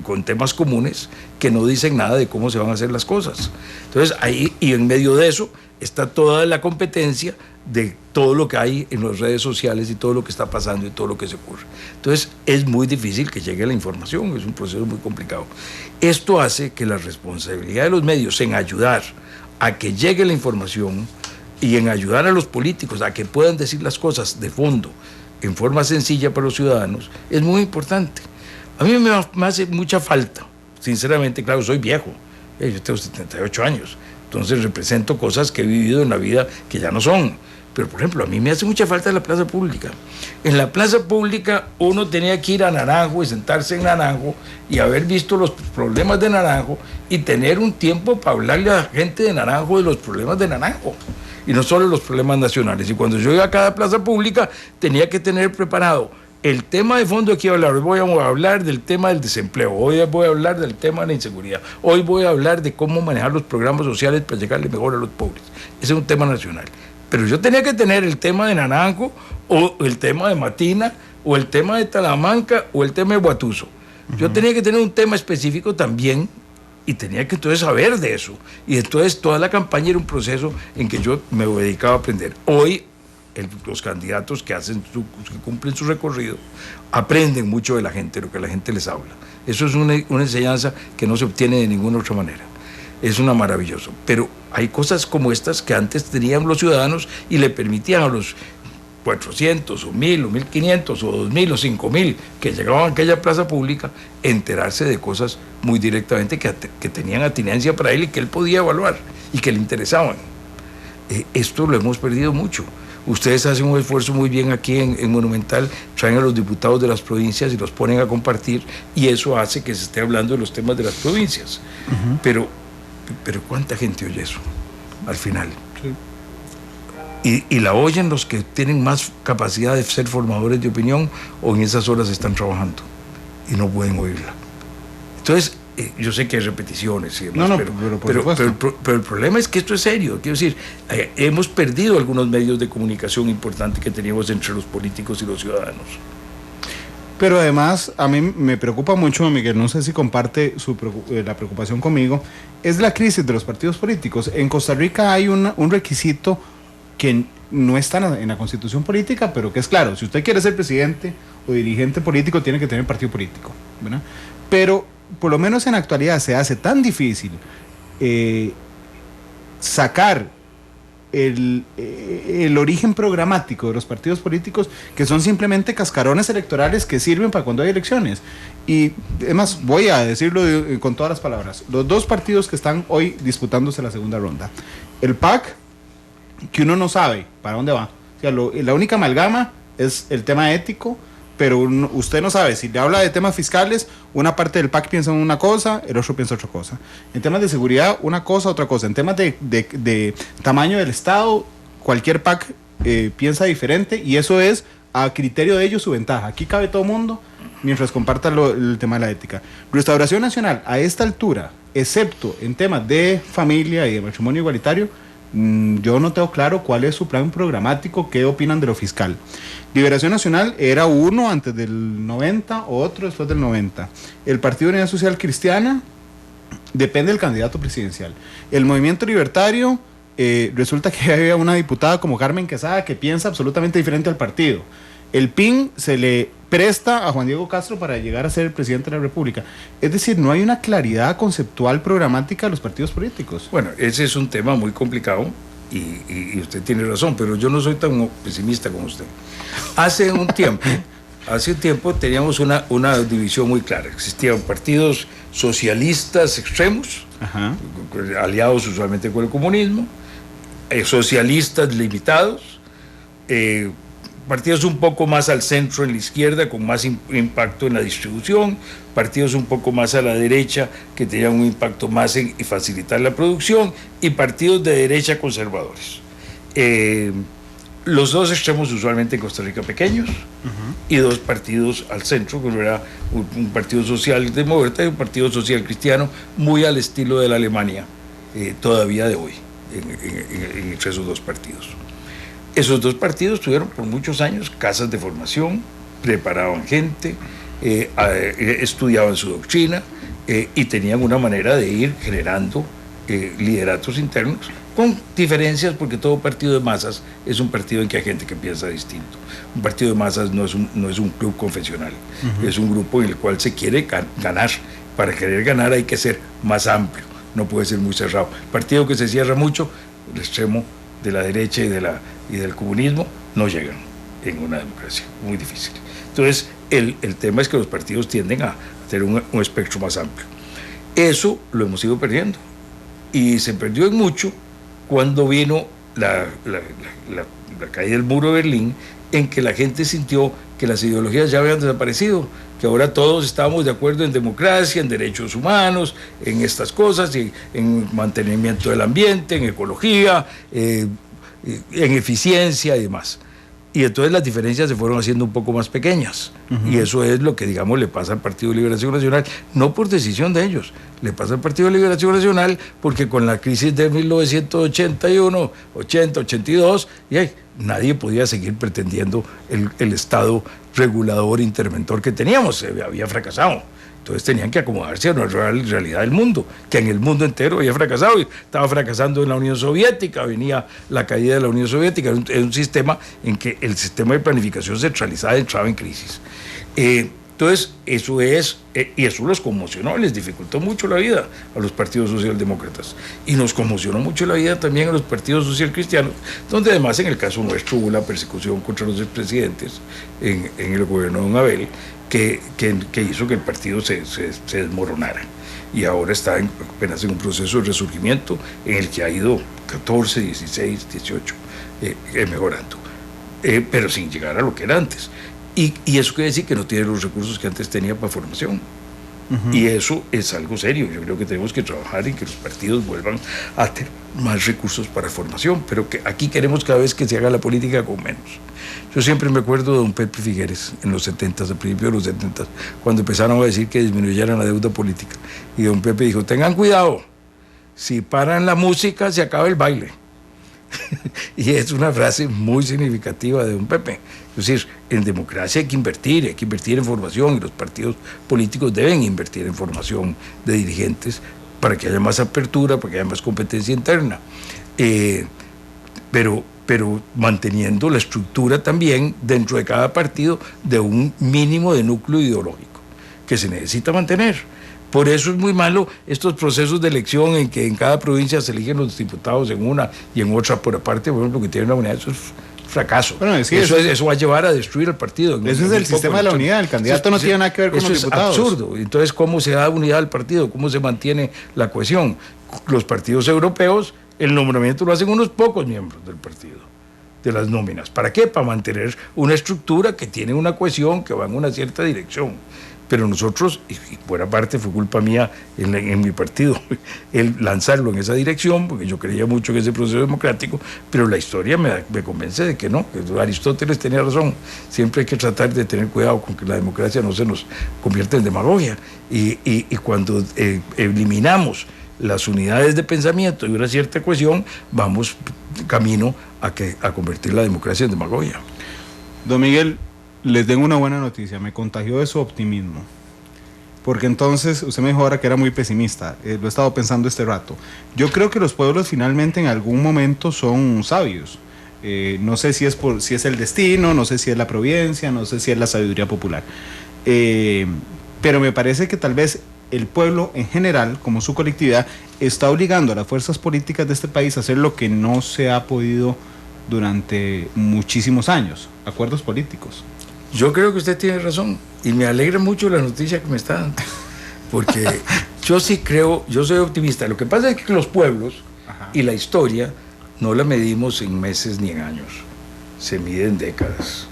con temas comunes que no dicen nada de cómo se van a hacer las cosas. Entonces ahí, y en medio de eso, está toda la competencia de todo lo que hay en las redes sociales y todo lo que está pasando y todo lo que se ocurre. Entonces es muy difícil que llegue la información, es un proceso muy complicado. Esto hace que la responsabilidad de los medios en ayudar a que llegue la información y en ayudar a los políticos a que puedan decir las cosas de fondo en forma sencilla para los ciudadanos es muy importante. A mí me hace mucha falta, sinceramente, claro, soy viejo, yo tengo 78 años, entonces represento cosas que he vivido en la vida que ya no son. Pero, por ejemplo, a mí me hace mucha falta la plaza pública. En la plaza pública uno tenía que ir a Naranjo y sentarse en Naranjo y haber visto los problemas de Naranjo y tener un tiempo para hablarle a la gente de Naranjo de los problemas de Naranjo y no solo los problemas nacionales. Y cuando yo iba a cada plaza pública tenía que tener preparado el tema de fondo que iba a hablar. Hoy voy a hablar del tema del desempleo, hoy voy a hablar del tema de la inseguridad, hoy voy a hablar de cómo manejar los programas sociales para llegarle mejor a los pobres. Ese es un tema nacional. Pero yo tenía que tener el tema de Naranjo, o el tema de Matina, o el tema de Talamanca, o el tema de Guatuso. Yo tenía que tener un tema específico también, y tenía que entonces saber de eso. Y entonces toda la campaña era un proceso en que yo me dedicaba a aprender. Hoy, los candidatos que cumplen su recorrido, aprenden mucho de la gente, lo que la gente les habla. Eso es una enseñanza que no se obtiene de ninguna otra manera. Es una maravilloso, pero hay cosas como estas que antes tenían los ciudadanos y le permitían a los 400 o 1.000 o 1.500 o 2.000 o 5.000 que llegaban a aquella plaza pública enterarse de cosas muy directamente que tenían atinencia para él y que él podía evaluar y que le interesaban. Esto lo hemos perdido mucho. Ustedes hacen un esfuerzo muy bien aquí en Monumental, traen a los diputados de las provincias y los ponen a compartir y eso hace que se esté hablando de los temas de las provincias. Pero ¿cuánta gente oye eso al final? Sí. Y la oyen los que tienen más capacidad de ser formadores de opinión o en esas horas están trabajando y no pueden oírla. Entonces, yo sé que hay repeticiones y demás, pero el problema es que esto es serio. Quiero decir, hemos perdido algunos medios de comunicación importantes que teníamos entre los políticos y los ciudadanos. Pero además, a mí me preocupa mucho, Miguel, no sé si comparte la preocupación conmigo, es la crisis de los partidos políticos. En Costa Rica hay un requisito que no está en la Constitución política, pero que es claro, si usted quiere ser presidente o dirigente político, tiene que tener partido político, ¿verdad? Pero, por lo menos en la actualidad, se hace tan difícil sacar el origen programático de los partidos políticos, que son simplemente cascarones electorales que sirven para cuando hay elecciones. Y además, voy a decirlo con todas las palabras, los dos partidos que están hoy disputándose la segunda ronda, el PAC, que uno no sabe para dónde va, o sea, la única amalgama es el tema ético, pero usted no sabe, si le habla de temas fiscales, una parte del PAC piensa en una cosa, el otro piensa otra cosa. En temas de seguridad, una cosa, otra cosa. En temas de tamaño del Estado, cualquier PAC piensa diferente y eso es a criterio de ellos su ventaja. Aquí cabe todo mundo mientras comparta el tema de la ética. Restauración Nacional, a esta altura, excepto en temas de familia y de matrimonio igualitario, yo no tengo claro cuál es su plan programático, qué opinan de lo fiscal. Liberación Nacional era uno antes del 90, otro después del 90. El Partido Unidad Social Cristiana depende del candidato presidencial. El Movimiento Libertario resulta que había una diputada como Carmen Quesada que piensa absolutamente diferente al partido. El PIN se le presta a Juan Diego Castro para llegar a ser el presidente de la República. Es decir, no hay una claridad conceptual programática de los partidos políticos. Bueno, ese es un tema muy complicado y usted tiene razón, pero yo no soy tan pesimista como usted. Hace un tiempo teníamos una división muy clara. Existían partidos socialistas extremos, Ajá, aliados usualmente con el comunismo, socialistas limitados, partidos un poco más al centro en la izquierda con más impacto en la distribución, partidos un poco más a la derecha que tenían un impacto más en facilitar la producción, y partidos de derecha conservadores. Los dos extremos usualmente en Costa Rica pequeños, y dos partidos al centro, que era un partido socialdemócrata y un partido social cristiano, muy al estilo de la Alemania todavía de hoy, entre esos dos partidos. Esos dos partidos tuvieron por muchos años casas de formación, preparaban gente, estudiaban su doctrina y tenían una manera de ir generando lideratos internos, con diferencias, porque todo partido de masas es un partido en que hay gente que piensa distinto. Un partido de masas no es un club confesional, es un grupo en el cual se quiere ganar. Para querer ganar hay que ser más amplio, no puede ser muy cerrado. Partido que se cierra mucho, el extremo de la derecha y del comunismo, no llegan en una democracia, muy difícil. Entonces, el tema es que los partidos tienden a tener un espectro más amplio. Eso lo hemos ido perdiendo, y se perdió en mucho cuando vino la caída del muro de Berlín, en que la gente sintió que las ideologías ya habían desaparecido, que ahora todos estábamos de acuerdo en democracia, en derechos humanos, en estas cosas, en mantenimiento del ambiente, en ecología, en eficiencia y demás. Y entonces las diferencias se fueron haciendo un poco más pequeñas. Y eso es lo que, digamos, le pasa al Partido de Liberación Nacional, no por decisión de ellos, le pasa al Partido de Liberación Nacional porque con la crisis de 1981, 80, 82, nadie podía seguir pretendiendo el Estado regulador, interventor que teníamos, había fracasado. Entonces tenían que acomodarse a una realidad del mundo, que en el mundo entero había fracasado, y estaba fracasando en la Unión Soviética, venía la caída de la Unión Soviética, era un sistema en que el sistema de planificación centralizada entraba en crisis. Entonces, eso y eso los conmocionó, les dificultó mucho la vida a los partidos socialdemócratas, y nos conmocionó mucho la vida también a los partidos socialcristianos, donde además en el caso nuestro hubo la persecución contra los expresidentes en el gobierno de don Abel, que hizo que el partido se desmoronara, y ahora está apenas en un proceso de resurgimiento en el que ha ido 14, 16, 18 mejorando, pero sin llegar a lo que era antes. Y eso quiere decir que no tiene los recursos que antes tenía para formación. Y eso es algo serio. Yo creo que tenemos que trabajar en que los partidos vuelvan a tener más recursos para formación, pero que aquí queremos cada vez que se haga la política con menos. Yo siempre me acuerdo de don Pepe Figueres en los 70, al principio de los 70, cuando empezaron a decir que disminuyeran la deuda política. Y don Pepe dijo, tengan cuidado, si paran la música se acaba el baile. Y es una frase muy significativa de don Pepe. Es decir, en democracia hay que invertir en formación, y los partidos políticos deben invertir en formación de dirigentes para que haya más apertura, para que haya más competencia interna. Pero manteniendo la estructura también dentro de cada partido de un mínimo de núcleo ideológico que se necesita mantener. Por eso es muy malo estos procesos de elección en que en cada provincia se eligen los diputados en una y en otra por aparte, por ejemplo, que tiene una unidad. Eso es fracaso. Bueno, eso va a llevar a destruir el partido. Eso es el sistema de la unidad. El candidato no tiene nada que ver con los diputados. Eso es absurdo. Entonces, ¿cómo se da unidad al partido? ¿Cómo se mantiene la cohesión? Los partidos europeos, el nombramiento lo hacen unos pocos miembros del partido, de las nóminas. ¿Para qué? Para mantener una estructura que tiene una cohesión, que va en una cierta dirección. Pero nosotros, y buena parte fue culpa mía en mi partido, el lanzarlo en esa dirección, porque yo creía mucho en ese proceso democrático, pero la historia me convence de que no, que Aristóteles tenía razón. Siempre hay que tratar de tener cuidado con que la democracia no se nos convierta en demagogia. Y cuando eliminamos las unidades de pensamiento y una cierta cohesión, vamos camino a convertir la democracia en demagogia. Don Miguel, les tengo una buena noticia, me contagió de su optimismo. porque entonces usted me dijo ahora que era muy pesimista, lo he estado pensando este rato. Yo creo que los pueblos finalmente en algún momento son sabios. No sé si es el destino, no sé si es la providencia, no sé si es la sabiduría popular. Pero me parece que tal vez el pueblo en general, como su colectividad, está obligando a las fuerzas políticas de este país a hacer lo que no se ha podido durante muchísimos años, acuerdos políticos. Yo creo que usted tiene razón y me alegra mucho la noticia que me está dando, porque yo sí creo, yo soy optimista. Lo que pasa es que los pueblos y la historia no la medimos en meses ni en años, se mide en décadas,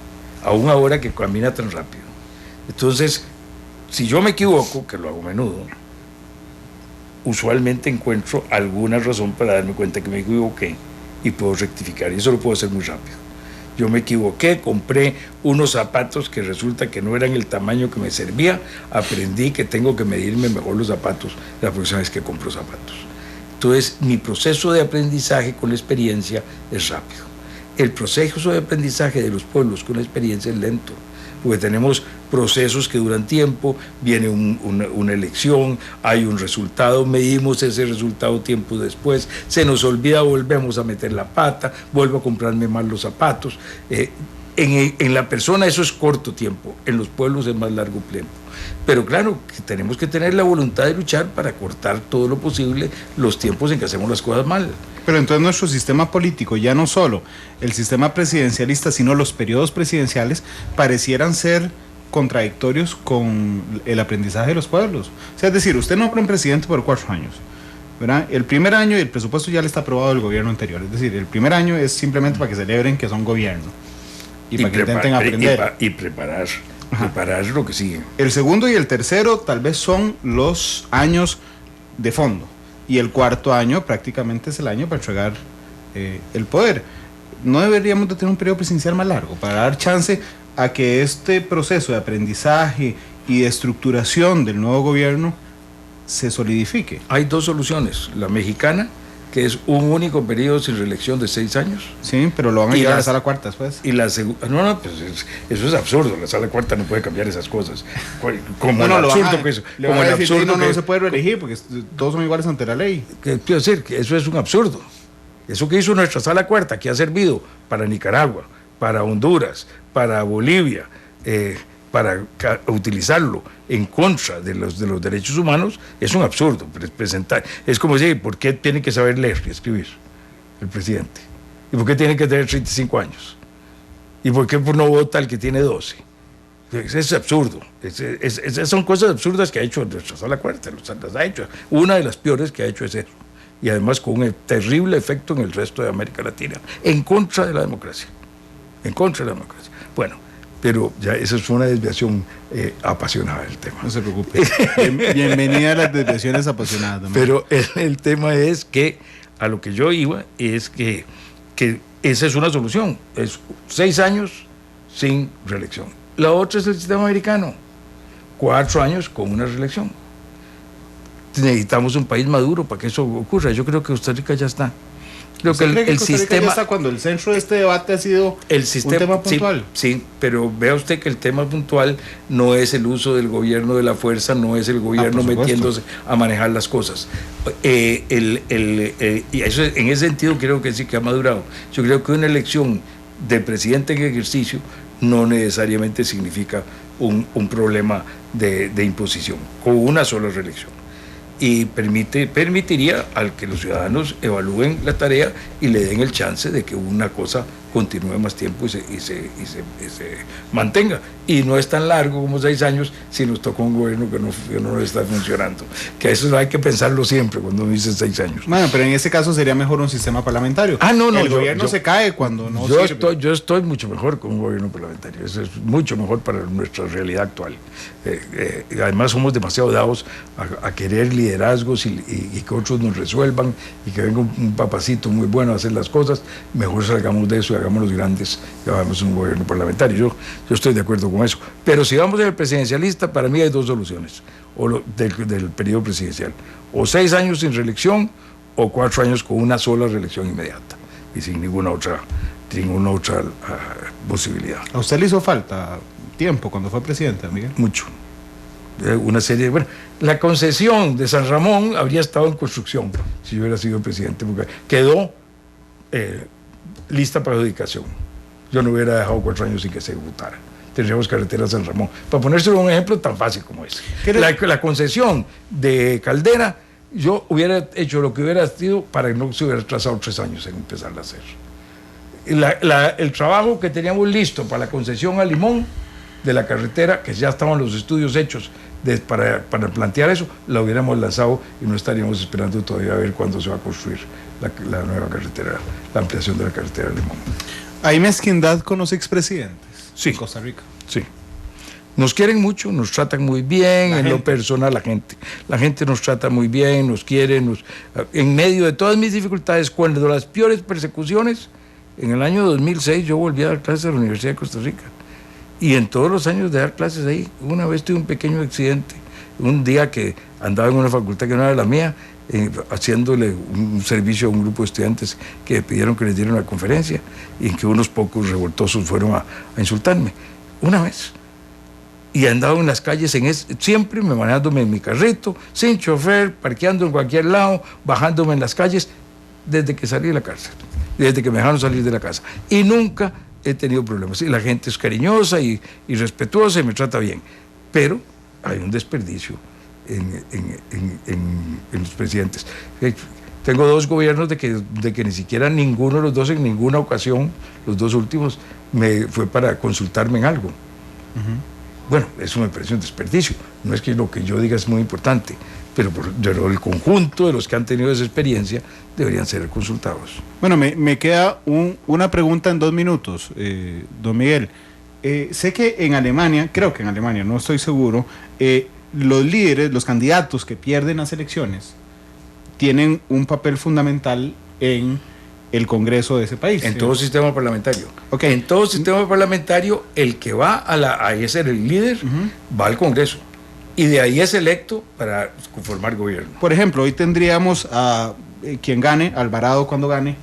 aún ahora que camina tan rápido. Entonces, si yo me equivoco, que lo hago a menudo, usualmente encuentro alguna razón para darme cuenta que me equivoqué y puedo rectificar, y eso lo puedo hacer muy rápido. Yo me equivoqué, compré unos zapatos que resulta que no eran el tamaño que me servía, aprendí que tengo que medirme mejor los zapatos la próxima vez que compro zapatos. Entonces, mi proceso de aprendizaje con la experiencia es rápido. El proceso de aprendizaje de los pueblos con la experiencia es lento, porque tenemos procesos que duran tiempo, viene una elección, hay un resultado, medimos ese resultado tiempo después, se nos olvida, volvemos a meter la pata, vuelvo a comprarme más los zapatos. En la persona eso es corto tiempo, en los pueblos es más largo tiempo. Pero claro, que tenemos que tener la voluntad de luchar para cortar todo lo posible los tiempos en que hacemos las cosas mal. Pero entonces nuestro sistema político, ya no solo el sistema presidencialista, sino los periodos presidenciales, parecieran ser contradictorios con el aprendizaje de los pueblos. O sea, es decir, usted nombra un presidente por 4 años, ¿verdad? El primer año el presupuesto ya le está aprobado del gobierno anterior. Es decir, el primer año es simplemente para que celebren que son gobierno y para que intenten aprender. Y preparar lo que sigue. El segundo y el tercero tal vez son los años de fondo. Y el cuarto año prácticamente es el año para entregar el poder. ¿No deberíamos de tener un periodo presidencial más largo para dar chance a que este proceso de aprendizaje y de estructuración del nuevo gobierno se solidifique? Hay 2 soluciones. La mexicana, que es un único periodo sin reelección de 6 años. Sí, pero lo van a llevar a la sala cuarta después. Y la segunda, no, pues eso es absurdo. La sala cuarta no puede cambiar esas cosas. Como el absurdo que eso. Como el absurdo no se puede reelegir porque todos son iguales ante la ley. Quiero decir que eso es un absurdo. Eso que hizo nuestra sala cuarta, que ha servido para Nicaragua, para Honduras, para Bolivia, para utilizarlo en contra de los derechos humanos, es un absurdo presentar. Es como decir, ¿por qué tiene que saber leer y escribir el presidente? ¿Y por qué tiene que tener 35 años? ¿Y por qué no vota el que tiene 12? Es absurdo. Esas son cosas absurdas que ha hecho nuestra sala cuarta. Las ha hecho. Una de las peores que ha hecho es eso. Y además con un terrible efecto en el resto de América Latina, en contra de la democracia. En contra de la democracia. Bueno, pero ya esa es una desviación apasionada del tema. No se preocupe. Bienvenida a las desviaciones apasionadas. También. Pero el tema es que, a lo que yo iba, es que esa es una solución. Es 6 años sin reelección. La otra es el sistema americano. 4 años con una reelección. Necesitamos un país maduro para que eso ocurra. Yo creo que Costa Rica ya está. Creo que el sistema ya está cuando el centro de este debate ha sido un tema puntual. Sí, pero vea usted que el tema puntual no es el uso del gobierno de la fuerza, no es el gobierno metiéndose a manejar las cosas. Y eso, en ese sentido creo que sí que ha madurado. Yo creo que una elección de presidente en ejercicio no necesariamente significa un problema de imposición, con una sola reelección. Y permitiría al que los ciudadanos evalúen la tarea y le den el chance de que una cosa continúe más tiempo y se mantenga. Y no es tan largo como 6 años si nos toca un gobierno que no está funcionando. Que eso hay que pensarlo siempre cuando uno dice 6 años. Bueno, pero en ese caso sería mejor un sistema parlamentario. El gobierno se cae cuando no sirve. Yo estoy mucho mejor con un gobierno parlamentario. Eso es mucho mejor para nuestra realidad actual. Además somos demasiado dados a querer liderazgos y que otros nos resuelvan y que venga un papacito muy bueno a hacer las cosas. Mejor salgamos de eso y hagamos los grandes y hagamos un gobierno parlamentario. Yo estoy de acuerdo con eso. Pero si vamos al presidencialista, para mí hay 2 soluciones del periodo presidencial. O 6 años sin reelección o 4 años con una sola reelección inmediata y sin ninguna otra posibilidad. ¿A usted le hizo falta tiempo cuando fue presidente, Miguel? Mucho. una serie de... Bueno, la concesión de San Ramón habría estado en construcción si yo hubiera sido presidente, porque quedó lista para adjudicación. Yo no hubiera dejado 4 años sin que se ejecutara. Tendríamos carretera San Ramón. Para ponérselo un ejemplo tan fácil como ese. La concesión de Caldera, yo hubiera hecho lo que hubiera sido para que no se hubiera trazado 3 años en empezarla a hacer. El trabajo que teníamos listo para la concesión a Limón de la carretera, que ya estaban los estudios hechos para plantear eso, la hubiéramos lanzado y no estaríamos esperando todavía a ver cuándo se va a construir la nueva carretera, la ampliación de la carretera de Limón. ¿Hay mezquindad con los expresidentes? Sí. En Costa Rica. Sí. Nos quieren mucho, nos tratan muy bien, en lo personal la gente nos trata muy bien, nos quiere, en medio de todas mis dificultades, cuando las peores persecuciones, en el año 2006 yo volví a dar clases a la Universidad de Costa Rica, y en todos los años de dar clases ahí, una vez tuve un pequeño accidente, un día que andaba en una facultad que no era la mía, haciéndole un servicio a un grupo de estudiantes que pidieron que les diera una conferencia, y en que unos pocos revoltosos fueron a insultarme, una vez. Y andaba en las calles, siempre manejándome en mi carrito, sin chofer, parqueando en cualquier lado, bajándome en las calles, desde que salí de la cárcel, desde que me dejaron salir de la casa. Y nunca he tenido problemas. Y la gente es cariñosa y respetuosa y me trata bien. Pero hay un desperdicio en los presidentes. Tengo 2 gobiernos de que ni siquiera ninguno de los dos en ninguna ocasión, los 2 últimos, me fue para consultarme en algo. Bueno, eso me parece un desperdicio. No es que lo que yo diga es muy importante, pero el conjunto de los que han tenido esa experiencia deberían ser consultados. Bueno, me queda una pregunta en 2 minutos, don Miguel. Sé que en Alemania, creo que en Alemania, no estoy seguro, los líderes, los candidatos que pierden las elecciones, tienen un papel fundamental en el Congreso de ese país. En todo sistema parlamentario. Okay. En todo sistema parlamentario, el que va a ser el líder, va al Congreso. Y de ahí es electo para conformar gobierno. Por ejemplo, hoy tendríamos a quien gane, Alvarado cuando gane,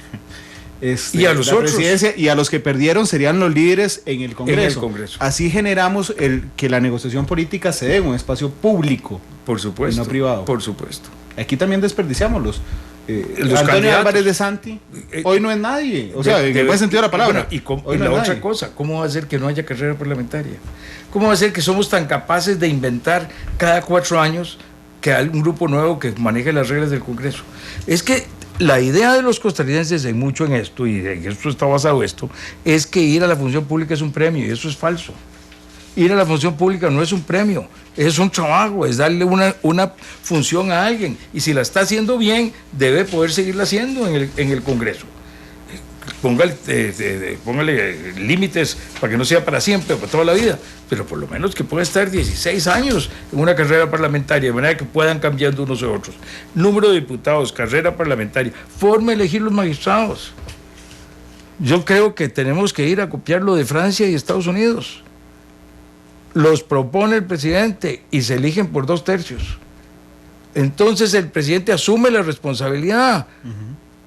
y a los otros. Y a los que perdieron serían los líderes en el Congreso. En el Congreso. Así generamos que la negociación política se dé en un espacio público. Por supuesto. Y no privado. Por supuesto. Aquí también desperdiciamos los Antonio candidatos. Álvarez de Santi, hoy no es nadie. O sea, en el buen sentido de la palabra. Bueno, y la otra cosa, ¿cómo va a ser que no haya carrera parlamentaria? ¿Cómo va a ser que somos tan capaces de inventar cada 4 años que hay un grupo nuevo que maneje las reglas del Congreso? Es que la idea de los costarricenses en mucho en esto, y en esto está basado esto, es que ir a la función pública es un premio, y eso es falso. Ir a la función pública no es un premio, es un trabajo, es darle una función a alguien, y si la está haciendo bien, debe poder seguirla haciendo en el Congreso. Póngale límites para que no sea para siempre, para toda la vida, pero por lo menos que pueda estar 16 años en una carrera parlamentaria, de manera que puedan cambiando unos a otros. Número de diputados, carrera parlamentaria, forma de elegir los magistrados. Yo creo que tenemos que ir a copiar lo de Francia y Estados Unidos. Los propone el presidente y se eligen por 2/3. Entonces el presidente asume la responsabilidad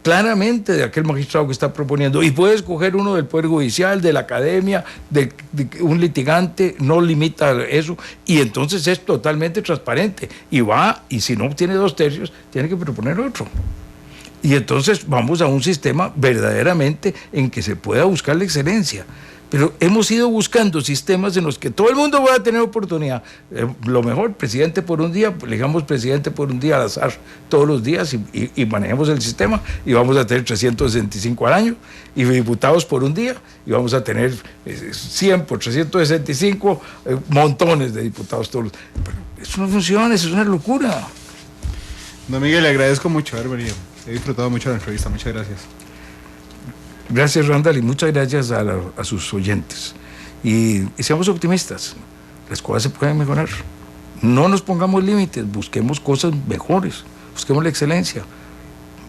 claramente de aquel magistrado que está proponiendo, y puede escoger uno del Poder Judicial, de la Academia, de un litigante, no limita eso, y entonces es totalmente transparente, y si no obtiene 2/3, tiene que proponer otro. Y entonces vamos a un sistema verdaderamente en que se pueda buscar la excelencia. Pero hemos ido buscando sistemas en los que todo el mundo va a tener oportunidad. Lo mejor, presidente por un día, elegamos presidente por un día al azar todos los días y manejemos el sistema, y vamos a tener 365 al año, y diputados por un día, y vamos a tener 100 por 365, montones de diputados todos. Pero eso no funciona, eso es una locura. Don Miguel, le agradezco mucho haber venido. He disfrutado mucho de la entrevista, muchas gracias. Gracias, Randall, y muchas gracias a sus oyentes. Y seamos optimistas, las cosas se pueden mejorar. No nos pongamos límites, busquemos cosas mejores, busquemos la excelencia.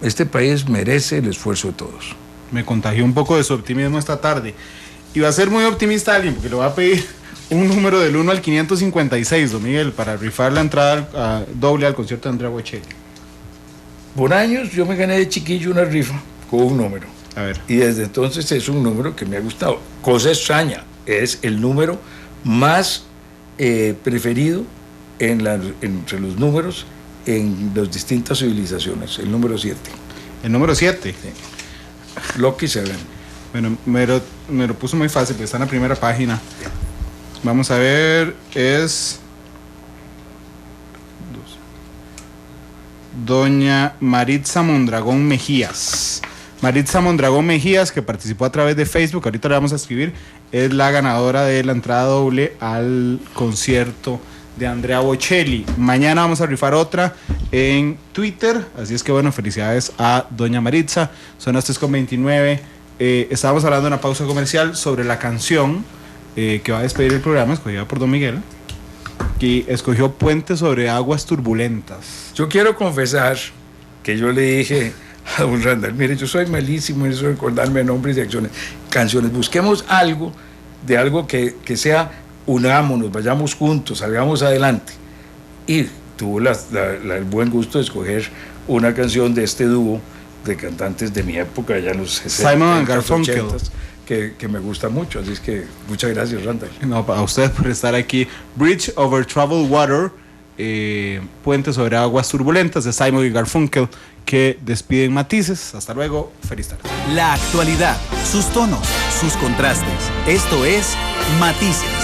Este país merece el esfuerzo de todos. Me contagió un poco de su optimismo esta tarde. Y va a ser muy optimista alguien, porque le va a pedir un número del 1 al 556, don Miguel, para rifar la entrada doble al concierto de Andrea Bocelli. Por años yo me gané de chiquillo una rifa con un número. A ver. Y desde entonces es un número que me ha gustado. Cosa extraña, es el número más preferido entre los números en las distintas civilizaciones, el número 7. El número 7. Sí. Lucky 7. Bueno, me lo puso muy fácil, porque está en la primera página. Vamos a ver, es doña Maritza Mondragón Mejías. Maritza Mondragón Mejías, que participó a través de Facebook, ahorita le vamos a escribir, es la ganadora de la entrada doble al concierto de Andrea Bocelli. Mañana vamos a rifar otra en Twitter, así es que bueno, felicidades a doña Maritza. Son las 3:29. Estábamos hablando en una pausa comercial sobre la canción que va a despedir el programa, escogida por don Miguel, que escogió Puente sobre aguas turbulentas. Yo quiero confesar que yo le dije a don Randall, mire, yo soy malísimo en eso de recordarme nombres de canciones, busquemos algo que sea, unámonos, vayamos juntos, salgamos adelante. Y tuvo el buen gusto de escoger una canción de este dúo de cantantes de mi época, ya en los 60, Simon & Garfunkel, que me gusta mucho, así es que muchas gracias, Randall. No, a usted por estar aquí. Bridge over Troubled Water, Puente sobre aguas turbulentas, de Simon & Garfunkel, que despiden Matices. Hasta luego, feliz tarde. La actualidad, sus tonos, sus contrastes. Esto es Matices.